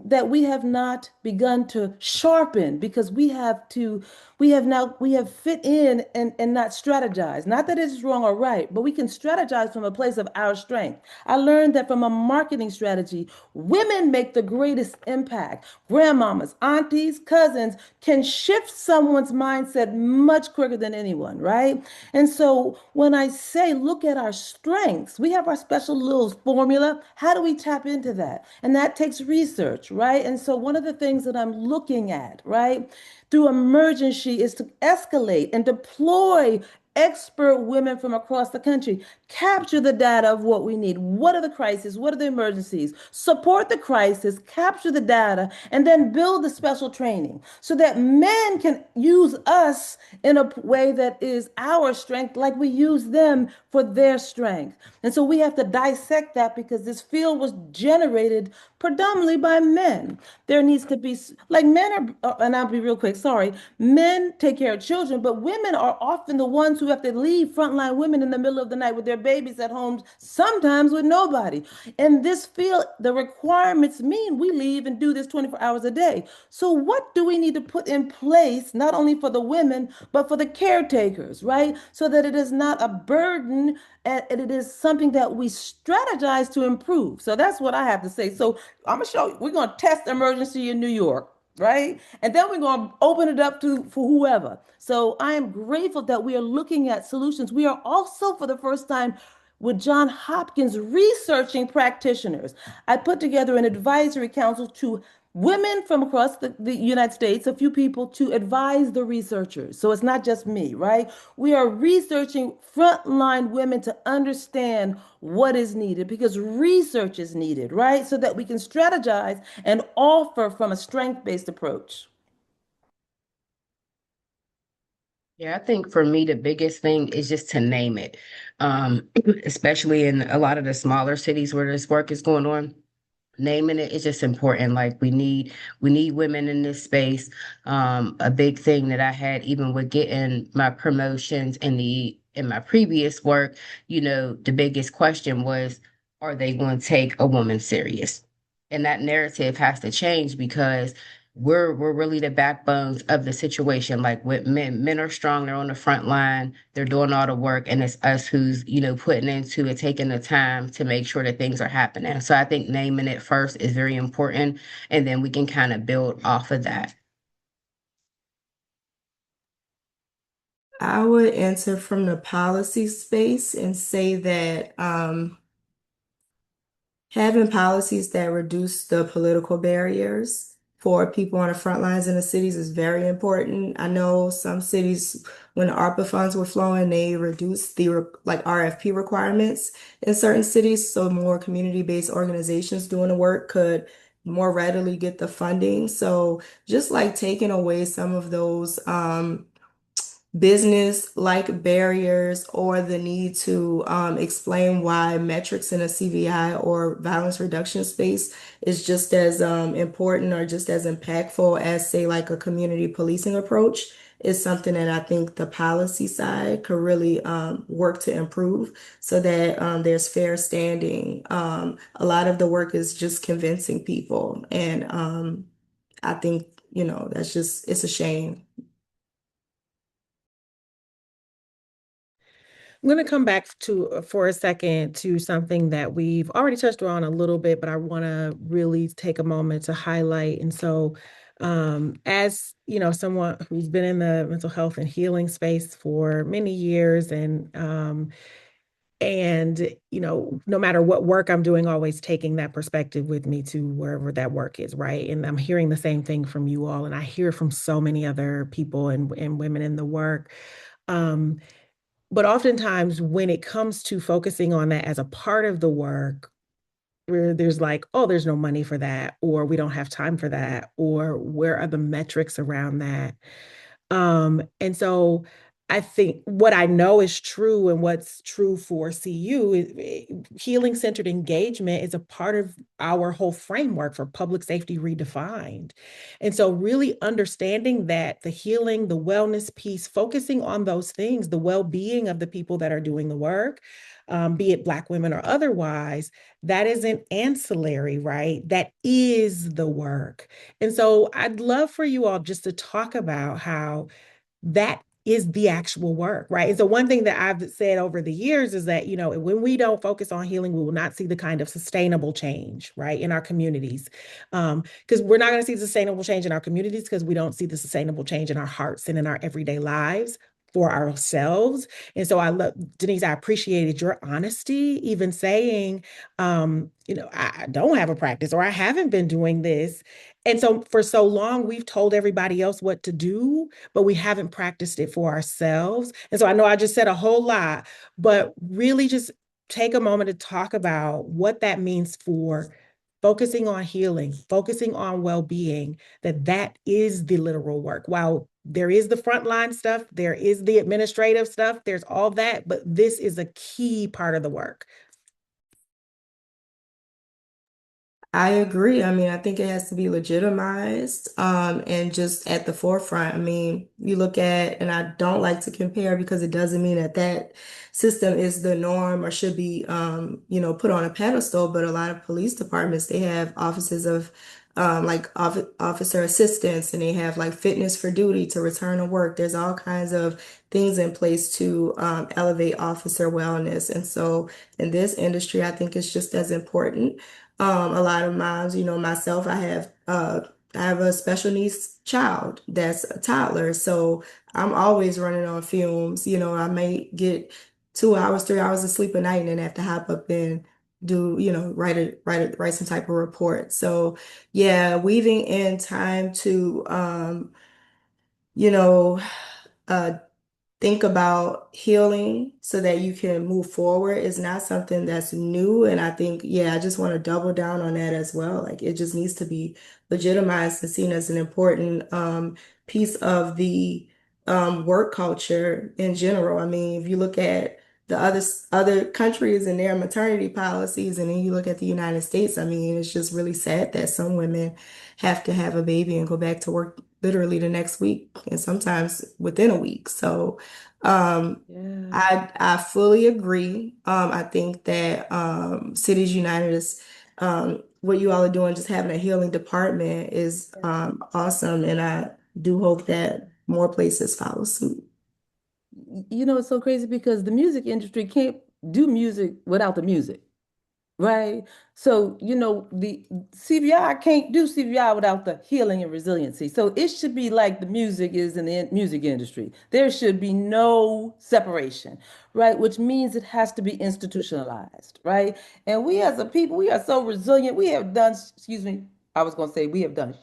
that we have not begun to sharpen, because we have fit in and not strategize. Not that it's wrong or right, but we can strategize from a place of our strength. I learned that from a marketing strategy, women make the greatest impact. Grandmamas, aunties, cousins can shift someone's mindset much quicker than anyone, right? And so when I say look at our strengths, we have our special little formula. How do we tap into that? And that takes research, right? And so one of the things that I'm looking at, right, through emergency is to escalate and deploy expert women from across the country, capture the data of what we need. What are the crises? What are the emergencies? Support the crisis, capture the data, and then build the special training so that men can use us in a way that is our strength, like we use them for their strength. And so we have to dissect that, because this field was generated predominantly by men. There needs to be, like, men are, and I'll be real quick, sorry, men take care of children, but women are often the ones who have to leave frontline women in the middle of the night with their babies at home, sometimes with nobody. In this field, the requirements mean we leave and do this 24 hours a day. So what do we need to put in place, not only for the women, but for the caretakers, right? So that it is not a burden and it is something that we strategize to improve. So that's what I have to say. So I'm gonna show you, we're gonna test emergency in New York, right? And then we're gonna open it up for whoever. So I am grateful that we are looking at solutions. We are also, for the first time, with John Hopkins, researching practitioners. I put together an advisory council to women from across the United States, a few people to advise the researchers. So it's not just me, right? We are researching frontline women to understand what is needed because research is needed, right? So that we can strategize and offer from a strength-based approach. Yeah, I think for me, the biggest thing is just to name it, especially in a lot of the smaller cities where this work is going on. Naming it is just important. Like we need women in this space. A big thing that I had even with getting my promotions in my previous work, the biggest question was, are they going to take a woman serious? And that narrative has to change because we're really the backbones of the situation. Like with men are strong, they're on the front line, they're doing all the work, and it's us who's, putting into it, taking the time to make sure that things are happening. So I think naming it first is very important, and then we can kind of build off of that. I would answer from the policy space and say that having policies that reduce the political barriers for people on the front lines in the cities is very important. I know some cities, when the ARPA funds were flowing, they reduced the like RFP requirements in certain cities, so more community-based organizations doing the work could more readily get the funding. So just like taking away some of those business like barriers or the need to explain why metrics in a CVI or violence reduction space is just as important or just as impactful as, say, like a community policing approach is something that I think the policy side could really work to improve so that there's fair standing. A lot of the work is just convincing people, and I think, that's just, it's a shame. I'm going to come back to for a second to something that we've already touched on a little bit, but I want to really take a moment to highlight. And so, as someone who's been in the mental health and healing space for many years, and no matter what work I'm doing, always taking that perspective with me to wherever that work is, right? And I'm hearing the same thing from you all, and I hear from so many other people and women in the work. Um, but oftentimes, when it comes to focusing on that as a part of the work, where there's like, oh, there's no money for that, or we don't have time for that, or where are the metrics around that? And so I think what I know is true and what's true for CU is healing centered engagement is a part of our whole framework for public safety redefined. And so really understanding that the healing, the wellness piece, focusing on those things, the well-being of the people that are doing the work, be it Black women or otherwise, that isn't ancillary, right? That is the work. And so I'd love for you all just to talk about how that is the actual work, right? And so one thing that I've said over the years is that, when we don't focus on healing, we will not see the kind of sustainable change, right, in our communities. Because we're not going to see sustainable change in our communities because we don't see the sustainable change in our hearts and in our everyday lives for ourselves. And so I love, Denise, I appreciated your honesty, even saying, I don't have a practice or I haven't been doing this. And so for so long, we've told everybody else what to do, but we haven't practiced it for ourselves. And so I know I just said a whole lot, but really just take a moment to talk about what that means for focusing on healing, focusing on well-being, that is the literal work. While there is the frontline stuff, there is the administrative stuff, there's all that, but this is a key part of the work. I agree. I mean, I think it has to be legitimized, and just at the forefront. I mean, you look at, and I don't like to compare because it doesn't mean that that system is the norm or should be, put on a pedestal. But a lot of police departments, they have offices of like officer assistants, and they have like fitness for duty to return to work. There's all kinds of things in place to elevate officer wellness. And so in this industry, I think it's just as important. A lot of moms, myself, I have a special needs child that's a toddler, so I'm always running on fumes. I may get 2 hours, 3 hours of sleep a night and then have to hop up and do, write some type of report. So yeah, weaving in time to you know, uh think about healing so that you can move forward is not something that's new. And I think, yeah, I just want to double down on that as well. Like it just needs to be legitimized and seen as an important piece of the work culture in general. I mean, if you look at the other countries and their maternity policies, and then you look at the United States, I mean, it's just really sad that some women have to have a baby and go back to work literally the next week and sometimes within a week. So Yeah. I fully agree. I think that Cities United is what you all are doing, just having a healing department is awesome, and I do hope that more places follow suit. You know, it's so crazy because the music industry can't do music without the music. Right. So, you know, the CVI can't do CVI without the healing and resiliency. So it should be like the music is in the music industry. There should be no separation, right? Which means it has to be institutionalized, right? And we as a people, we are so resilient. We have done, excuse me, I was going to say we have done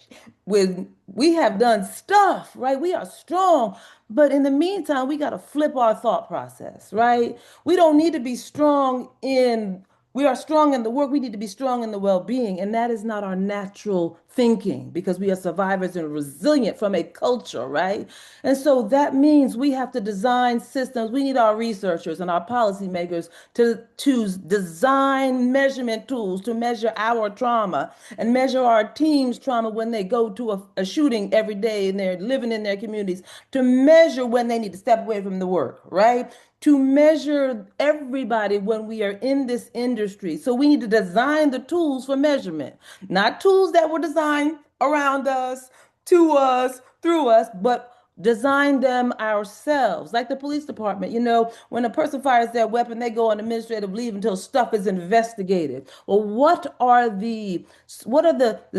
stuff, right? We are strong. But in the meantime, we got to flip our thought process, right? We don't need to be strong in we are strong in the work. We need to be strong in the well-being. And that is not our natural thinking because we are survivors and resilient from a culture, right? And so that means we have to design systems. We need our researchers and our policymakers to design measurement tools to measure our trauma and measure our team's trauma when they go to a shooting every day and they're living in their communities, to measure when they need to step away from the work, right? To measure everybody when we are in this industry. So we need to design the tools for measurement, not tools that were designed around us, to us, through us, but design them ourselves. Like the police department, you know, when a person fires their weapon, they go on administrative leave until stuff is investigated. Well, what are the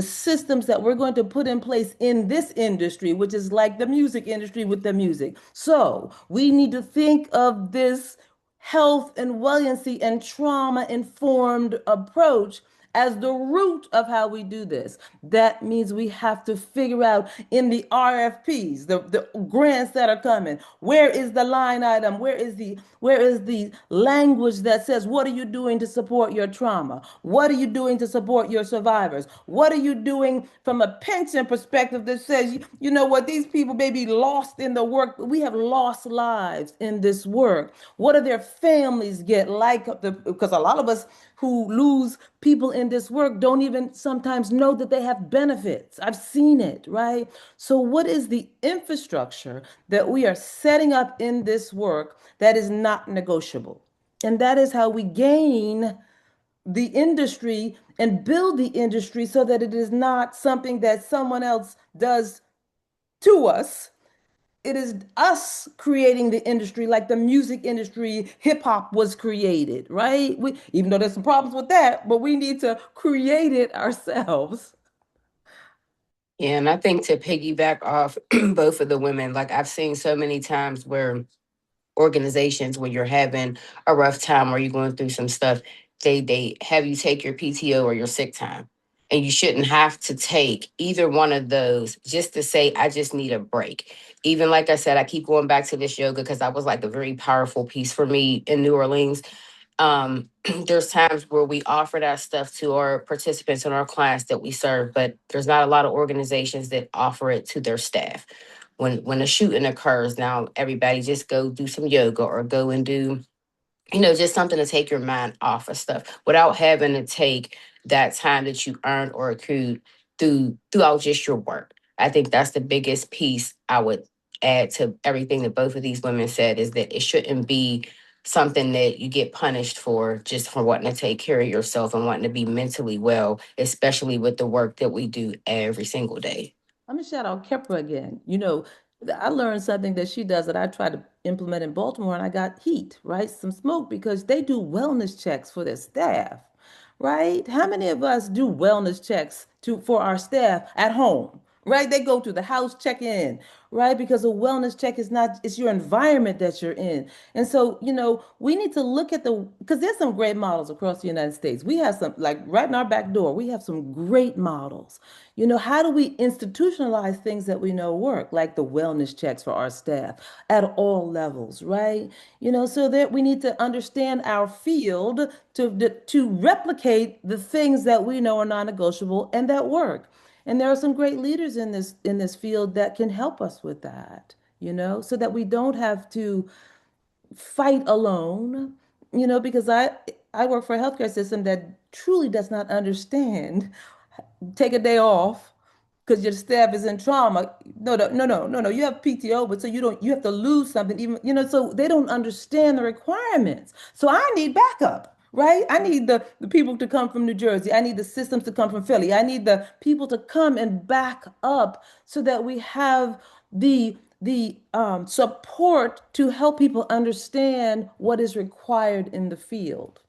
systems that we're going to put in place in this industry, which is like the music industry with the music? So we need to think of this health and wellness and trauma informed approach as the root of how we do this. That means we have to figure out in the RFPs, the grants that are coming, where is the line item? Where is the language that says, what are you doing to support your trauma? What are you doing to support your survivors? What are you doing from a pension perspective that says, you know what, these people may be lost in the work. We have lost lives in this work. What do their families get like? Because a lot of us who lose people in this work don't even sometimes know that they have benefits. I've seen it, right? So, what is the infrastructure that we are setting up in this work that is not negotiable? And that is how we gain the industry and build the industry so that it is not something that someone else does to us. It is us creating the industry like the music industry, hip hop was created, right? Even though there's some problems with that, but we need to create it ourselves. Yeah, and I think to piggyback off both of the women, like I've seen so many times where organizations, when you're having a rough time or you're going through some stuff, they have you take your PTO or your sick time. And you shouldn't have to take either one of those just to say, I just need a break. Even like I said, I keep going back to this yoga because that was like a very powerful piece for me in New Orleans. There's times where we offer that stuff to our participants in our class that we serve, but there's not a lot of organizations that offer it to their staff. When a shooting occurs, now everybody just go do some yoga or go and do, just something to take your mind off of stuff without having to take that time that you earned or accrued throughout just your work. I think that's the biggest piece I would add to everything that both of these women said is that it shouldn't be something that you get punished for just for wanting to take care of yourself and wanting to be mentally well, especially with the work that we do every single day. I'm gonna shout out Kepra again. You know, I learned something that she does that I tried to implement in Baltimore and I got heat, right? Some smoke because they do wellness checks for their staff, right? How many of us do wellness checks for our staff at home? right? They go to the house, check in, right? Because a wellness check is not, it's your environment that you're in. And so, we need to look at because there's some great models across the United States. We have some, like right in our back door, we have some great models. How do we institutionalize things that we know work, like the wellness checks for our staff at all levels, right? So that we need to understand our field to replicate the things that we know are non-negotiable and that work. And there are some great leaders in this field that can help us with that, so that we don't have to fight alone, because I work for a healthcare system that truly does not understand take a day off because your staff is in trauma. No, no, no, no, no, no. You have PTO, but so you have to lose something, even, so they don't understand the requirements. So I need backup, right? I need the people to come from New Jersey. I need the systems to come from Philly. I need the people to come and back up so that we have the support to help people understand what is required in the field.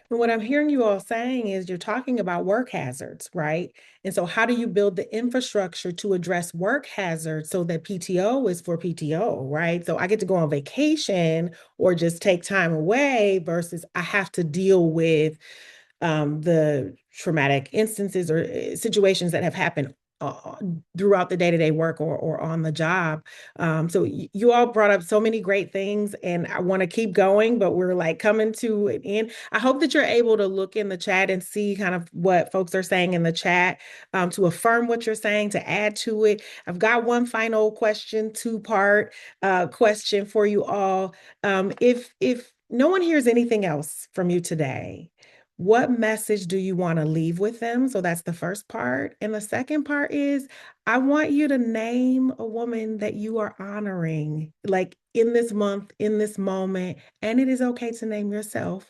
And what I'm hearing you all saying is you're talking about work hazards, right? And so, how do you build the infrastructure to address work hazards so that PTO is for PTO, right? So, I get to go on vacation or just take time away versus I have to deal with the traumatic instances or situations that have happened throughout the day-to-day work or on the job. So you all brought up so many great things, and I want to keep going, but we're like coming to an end. I hope that you're able to look in the chat and see kind of what folks are saying in the chat to affirm what you're saying, to add to it. I've got one final question, two-part question for you all. If no one hears anything else from you today, what message do you want to leave with them? So that's the first part. And the second part is I want you to name a woman that you are honoring, like in this month, in this moment. And it is okay to name yourself.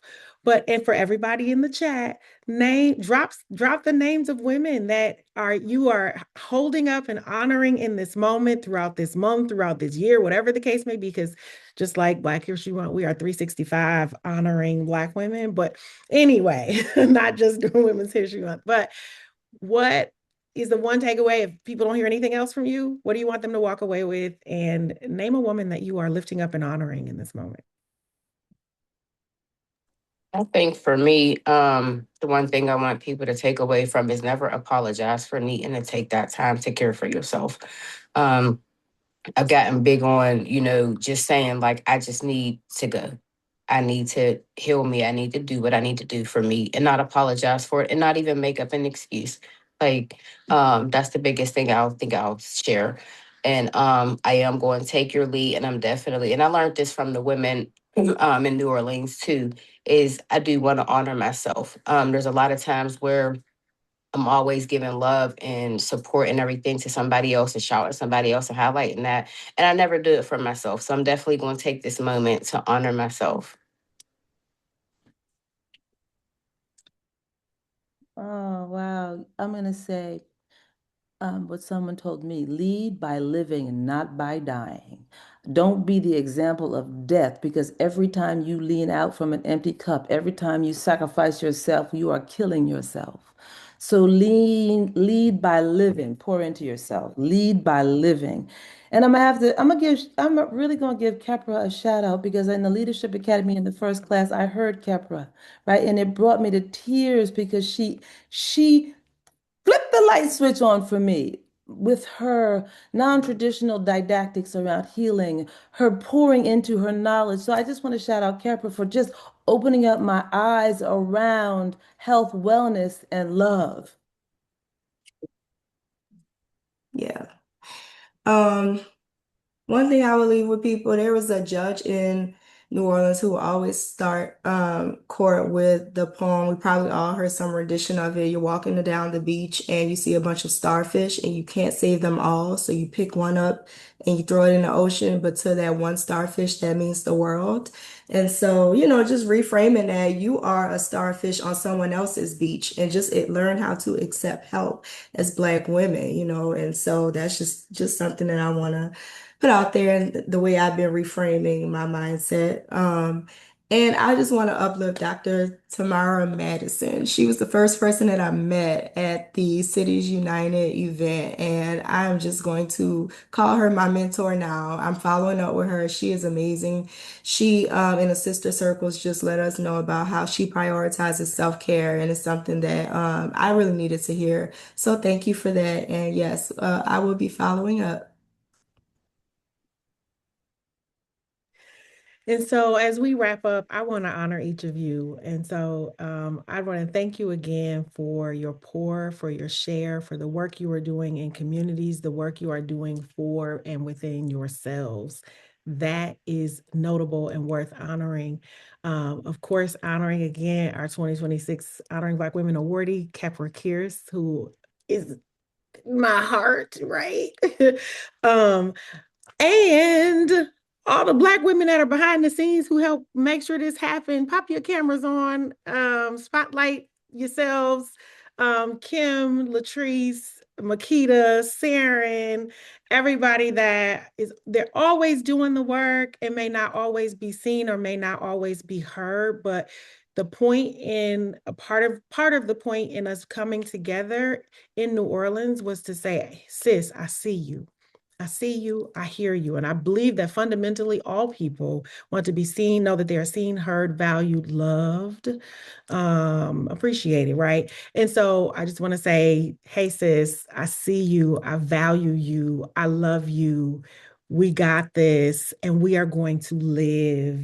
And for everybody in the chat, drop the names of women that you are holding up and honoring in this moment, throughout this month, throughout this year, whatever the case may be, because just like Black History Month, we are 365 honoring Black women. But anyway, not just Women's History Month. But what is the one takeaway if people don't hear anything else from you? What do you want them to walk away with? And name a woman that you are lifting up and honoring in this moment. I think for me, the one thing I want people to take away from is never apologize for needing to take that time to care for yourself. Um, I've gotten big on, just saying like, I just need to go. I need to heal me. I need to do what I need to do for me and not apologize for it and not even make up an excuse. Like, that's the biggest thing I'll share. And I am going to take your lead, and and I learned this from the women in New Orleans too, is I do want to honor myself. There's a lot of times where I'm always giving love and support and everything to somebody else and shouting at somebody else and highlighting that. And I never do it for myself. So I'm definitely going to take this moment to honor myself. Oh, wow. I'm going to say what someone told me, lead by living and not by dying. Don't be the example of death because every time you lean out from an empty cup, every time you sacrifice yourself, you are killing yourself. So lead by living, pour into yourself, lead by living. And I'm really gonna give Kepra a shout out because in the Leadership Academy in the first class, I heard Kepra, right? And it brought me to tears because she flipped the light switch on for me with her non-traditional didactics around healing, her pouring into her knowledge. So I just want to shout out Kepra for just opening up my eyes around health, wellness, and love. Yeah. One thing I would leave with people, there was a judge in New Orleans who would always start court with the poem. We probably all heard some rendition of it. You're walking down the beach and you see a bunch of starfish and you can't save them all. So you pick one up and you throw it in the ocean, but to that one starfish, that means the world. And so, just reframing that you are a starfish on someone else's beach and just learn how to accept help as Black women, and so that's just something that I want to put out there and the way I've been reframing my mindset. And I just want to uplift Dr. Tamara Madison. She was the first person that I met at the Cities United event, and I'm just going to call her my mentor now. I'm following up with her. She is amazing. She, in the sister circles, just let us know about how she prioritizes self-care, and it's something that I really needed to hear. So thank you for that. And yes, I will be following up. And so, as we wrap up, I want to honor each of you. And so, I want to thank you again for your pour, for your share, for the work you are doing in communities, the work you are doing for and within yourselves. That is notable and worth honoring. Of course, honoring again our 2026 Honoring Black Women awardee, Kepra Kears, who is my heart, right? um, and all the Black women that are behind the scenes who help make sure this happen. Pop your cameras on, spotlight yourselves. Kim, Latrice, Makita, Saren, everybody they're always doing the work and may not always be seen or may not always be heard, but the point in a part of the point in us coming together in New Orleans was to say, sis, I see you. I see you, I hear you. And I believe that fundamentally all people want to be seen, know that they're seen, heard, valued, loved, appreciated, right? And so I just want to say, hey, sis, I see you, I value you, I love you. We got this, and we are going to live.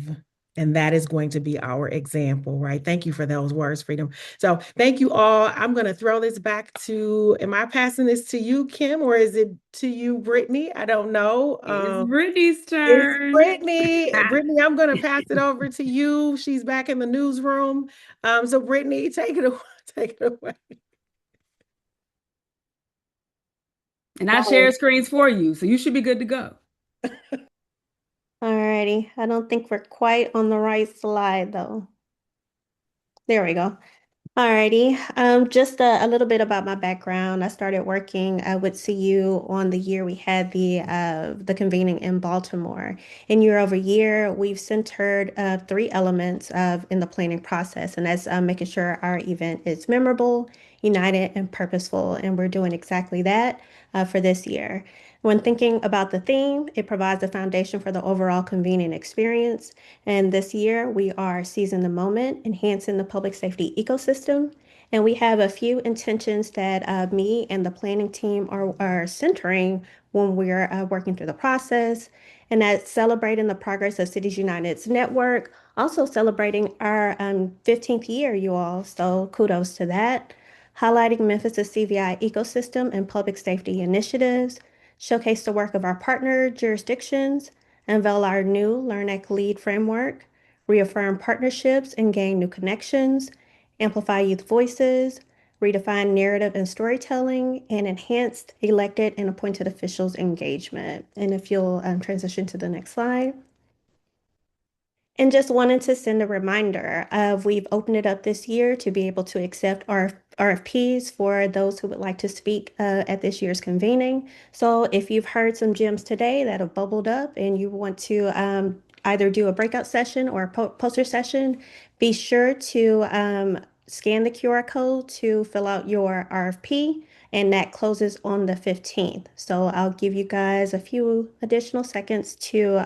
And that is going to be our example, right? Thank you for those words, Freedom. So thank you all. I'm going to throw this back to, am I passing this to you, Kim, or is it to you, Brittany? I don't know. It's Brittany's It's turn. Brittany. Brittany, I'm going to pass it over to you. She's back in the newsroom. So Brittany, take it away. Take it away. And I share screens for you, so you should be good to go. Alrighty, I don't think we're quite on the right slide though. There we go. Alrighty, just a little bit about my background. I started working with CU on the year we had the convening in Baltimore. And year over year, we've centered three elements of in the planning process, and that's making sure our event is memorable, united, and purposeful. And we're doing exactly that for this year. When thinking about the theme, it provides a foundation for the overall convening experience. And this year, we are seizing the moment, enhancing the public safety ecosystem. And we have a few intentions that me and the planning team are centering when we're working through the process. And that's celebrating the progress of Cities United's network, also celebrating our 15th year, you all. So kudos to that. Highlighting Memphis' CVI ecosystem and public safety initiatives, showcase the work of our partner jurisdictions, unveil our new LearnEC Lead framework, reaffirm partnerships and gain new connections, amplify youth voices, redefine narrative and storytelling, and enhance elected and appointed officials' engagement. And if you'll transition to the next slide. And just wanted to send a reminder of we've opened it up this year to be able to accept our RFPs for those who would like to speak at this year's convening. So if you've heard some gems today that have bubbled up and you want to either do a breakout session or a poster session, be sure to scan the QR code to fill out your RFP, and that closes on the 15th. So I'll give you guys a few additional seconds to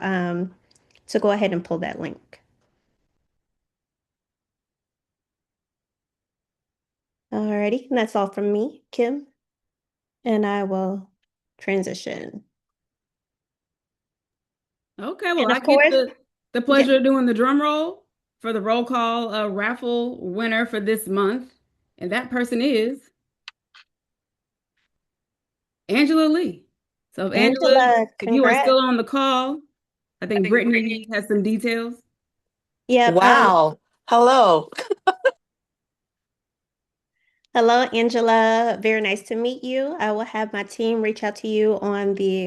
go ahead and pull that link. Alrighty, and that's all from me, Kim, and I will transition. Okay, well, And I of get course, the pleasure of doing the drum roll for the roll call raffle winner for this month. And that person is Angela Lee. So if Angela, Angela, if you are congrats. still on the call, I think Brittany has some details. Yep. Wow. Hello. Hello, Angela. Very nice to meet you. I will have my team reach out to you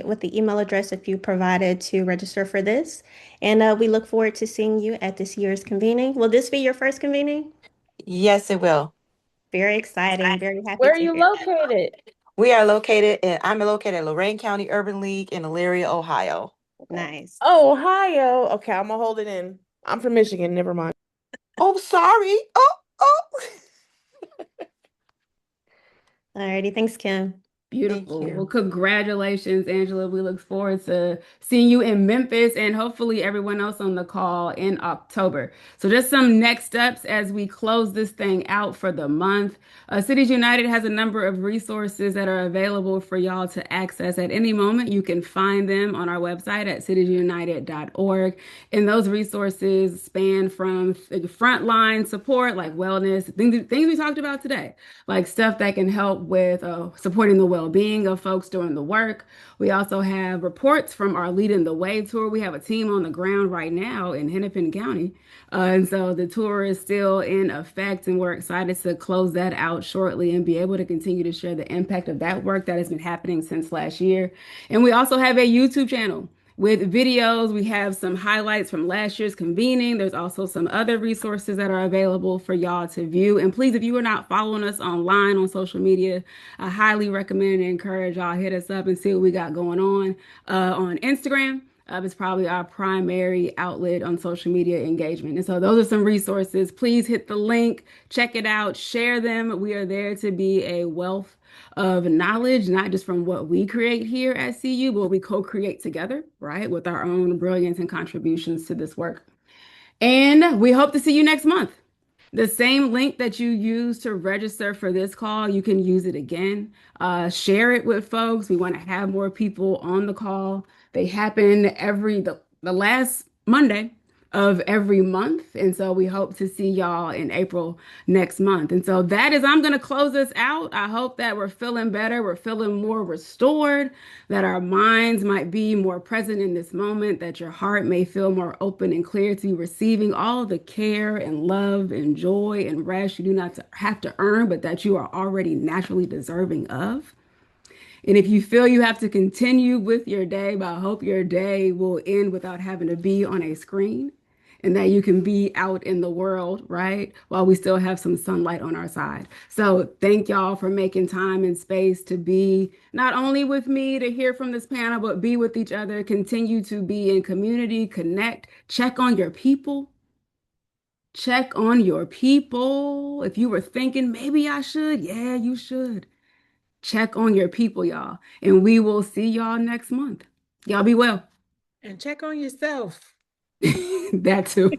with the email address if you provided to register for this. And we look forward to seeing you at this year's convening. Will this be your first convening? Yes, it will. Very exciting. Very happy Where are to you hear that. located? I'm located at Lorain County Urban League in Elyria, Ohio. Nice. Ohio. Okay, I'm gonna hold it in. I'm from Michigan, never mind. Oh, sorry. Oh. Alrighty, thanks, Kim. Beautiful. you. Well, congratulations, Angela. We look forward to seeing you in Memphis and hopefully everyone else on the call in October. So, just some next steps as we close this thing out for the month. Cities United has a number of resources that are available for y'all to access at any moment. You can find them on our website at citiesunited.org. And those resources span from frontline support like wellness, things we talked about today, like stuff that can help with supporting the well-being of folks doing the work. We also have reports from our Leading the Way tour. We have a team on the ground right now in Hennepin County. And so the tour is still in effect, and we're excited to close that out shortly and be able to continue to share the impact of that work that has been happening since last year. And we also have a YouTube channel with videos. We have some highlights from last year's convening. There's also some other resources that are available for y'all to view. And please, if you are not following us online on social media, I highly recommend and encourage y'all hit us up and see what we got going on Instagram. It's probably our primary outlet on social media engagement. And so those are some resources. Please hit the link, check it out, share them. We are there to be a wealth of knowledge, not just from what we create here at CU, but we co-create together, right, with our own brilliance and contributions to this work. And we hope to see you next month. The same link that you use to register for this call, you can use it again. Share it with folks. We want to have more people on the call. They happen the last Monday of every month. And so we hope to see y'all in April next month. And so I'm going to close this out. I hope that we're feeling better. We're feeling more restored, that our minds might be more present in this moment, that your heart may feel more open and clear to receiving all the care and love and joy and rest you do not have to earn, but that you are already naturally deserving of. And if you feel you have to continue with your day, but I hope your day will end without having to be on a screen and that you can be out in the world, right? While we still have some sunlight on our side. So thank y'all for making time and space to be not only with me to hear from this panel, but be with each other, continue to be in community, connect, check on your people. Check on your people. If you were thinking, maybe I should, yeah, you should. Check on your people, y'all. And we will see y'all next month. Y'all be well. And check on yourself. That too.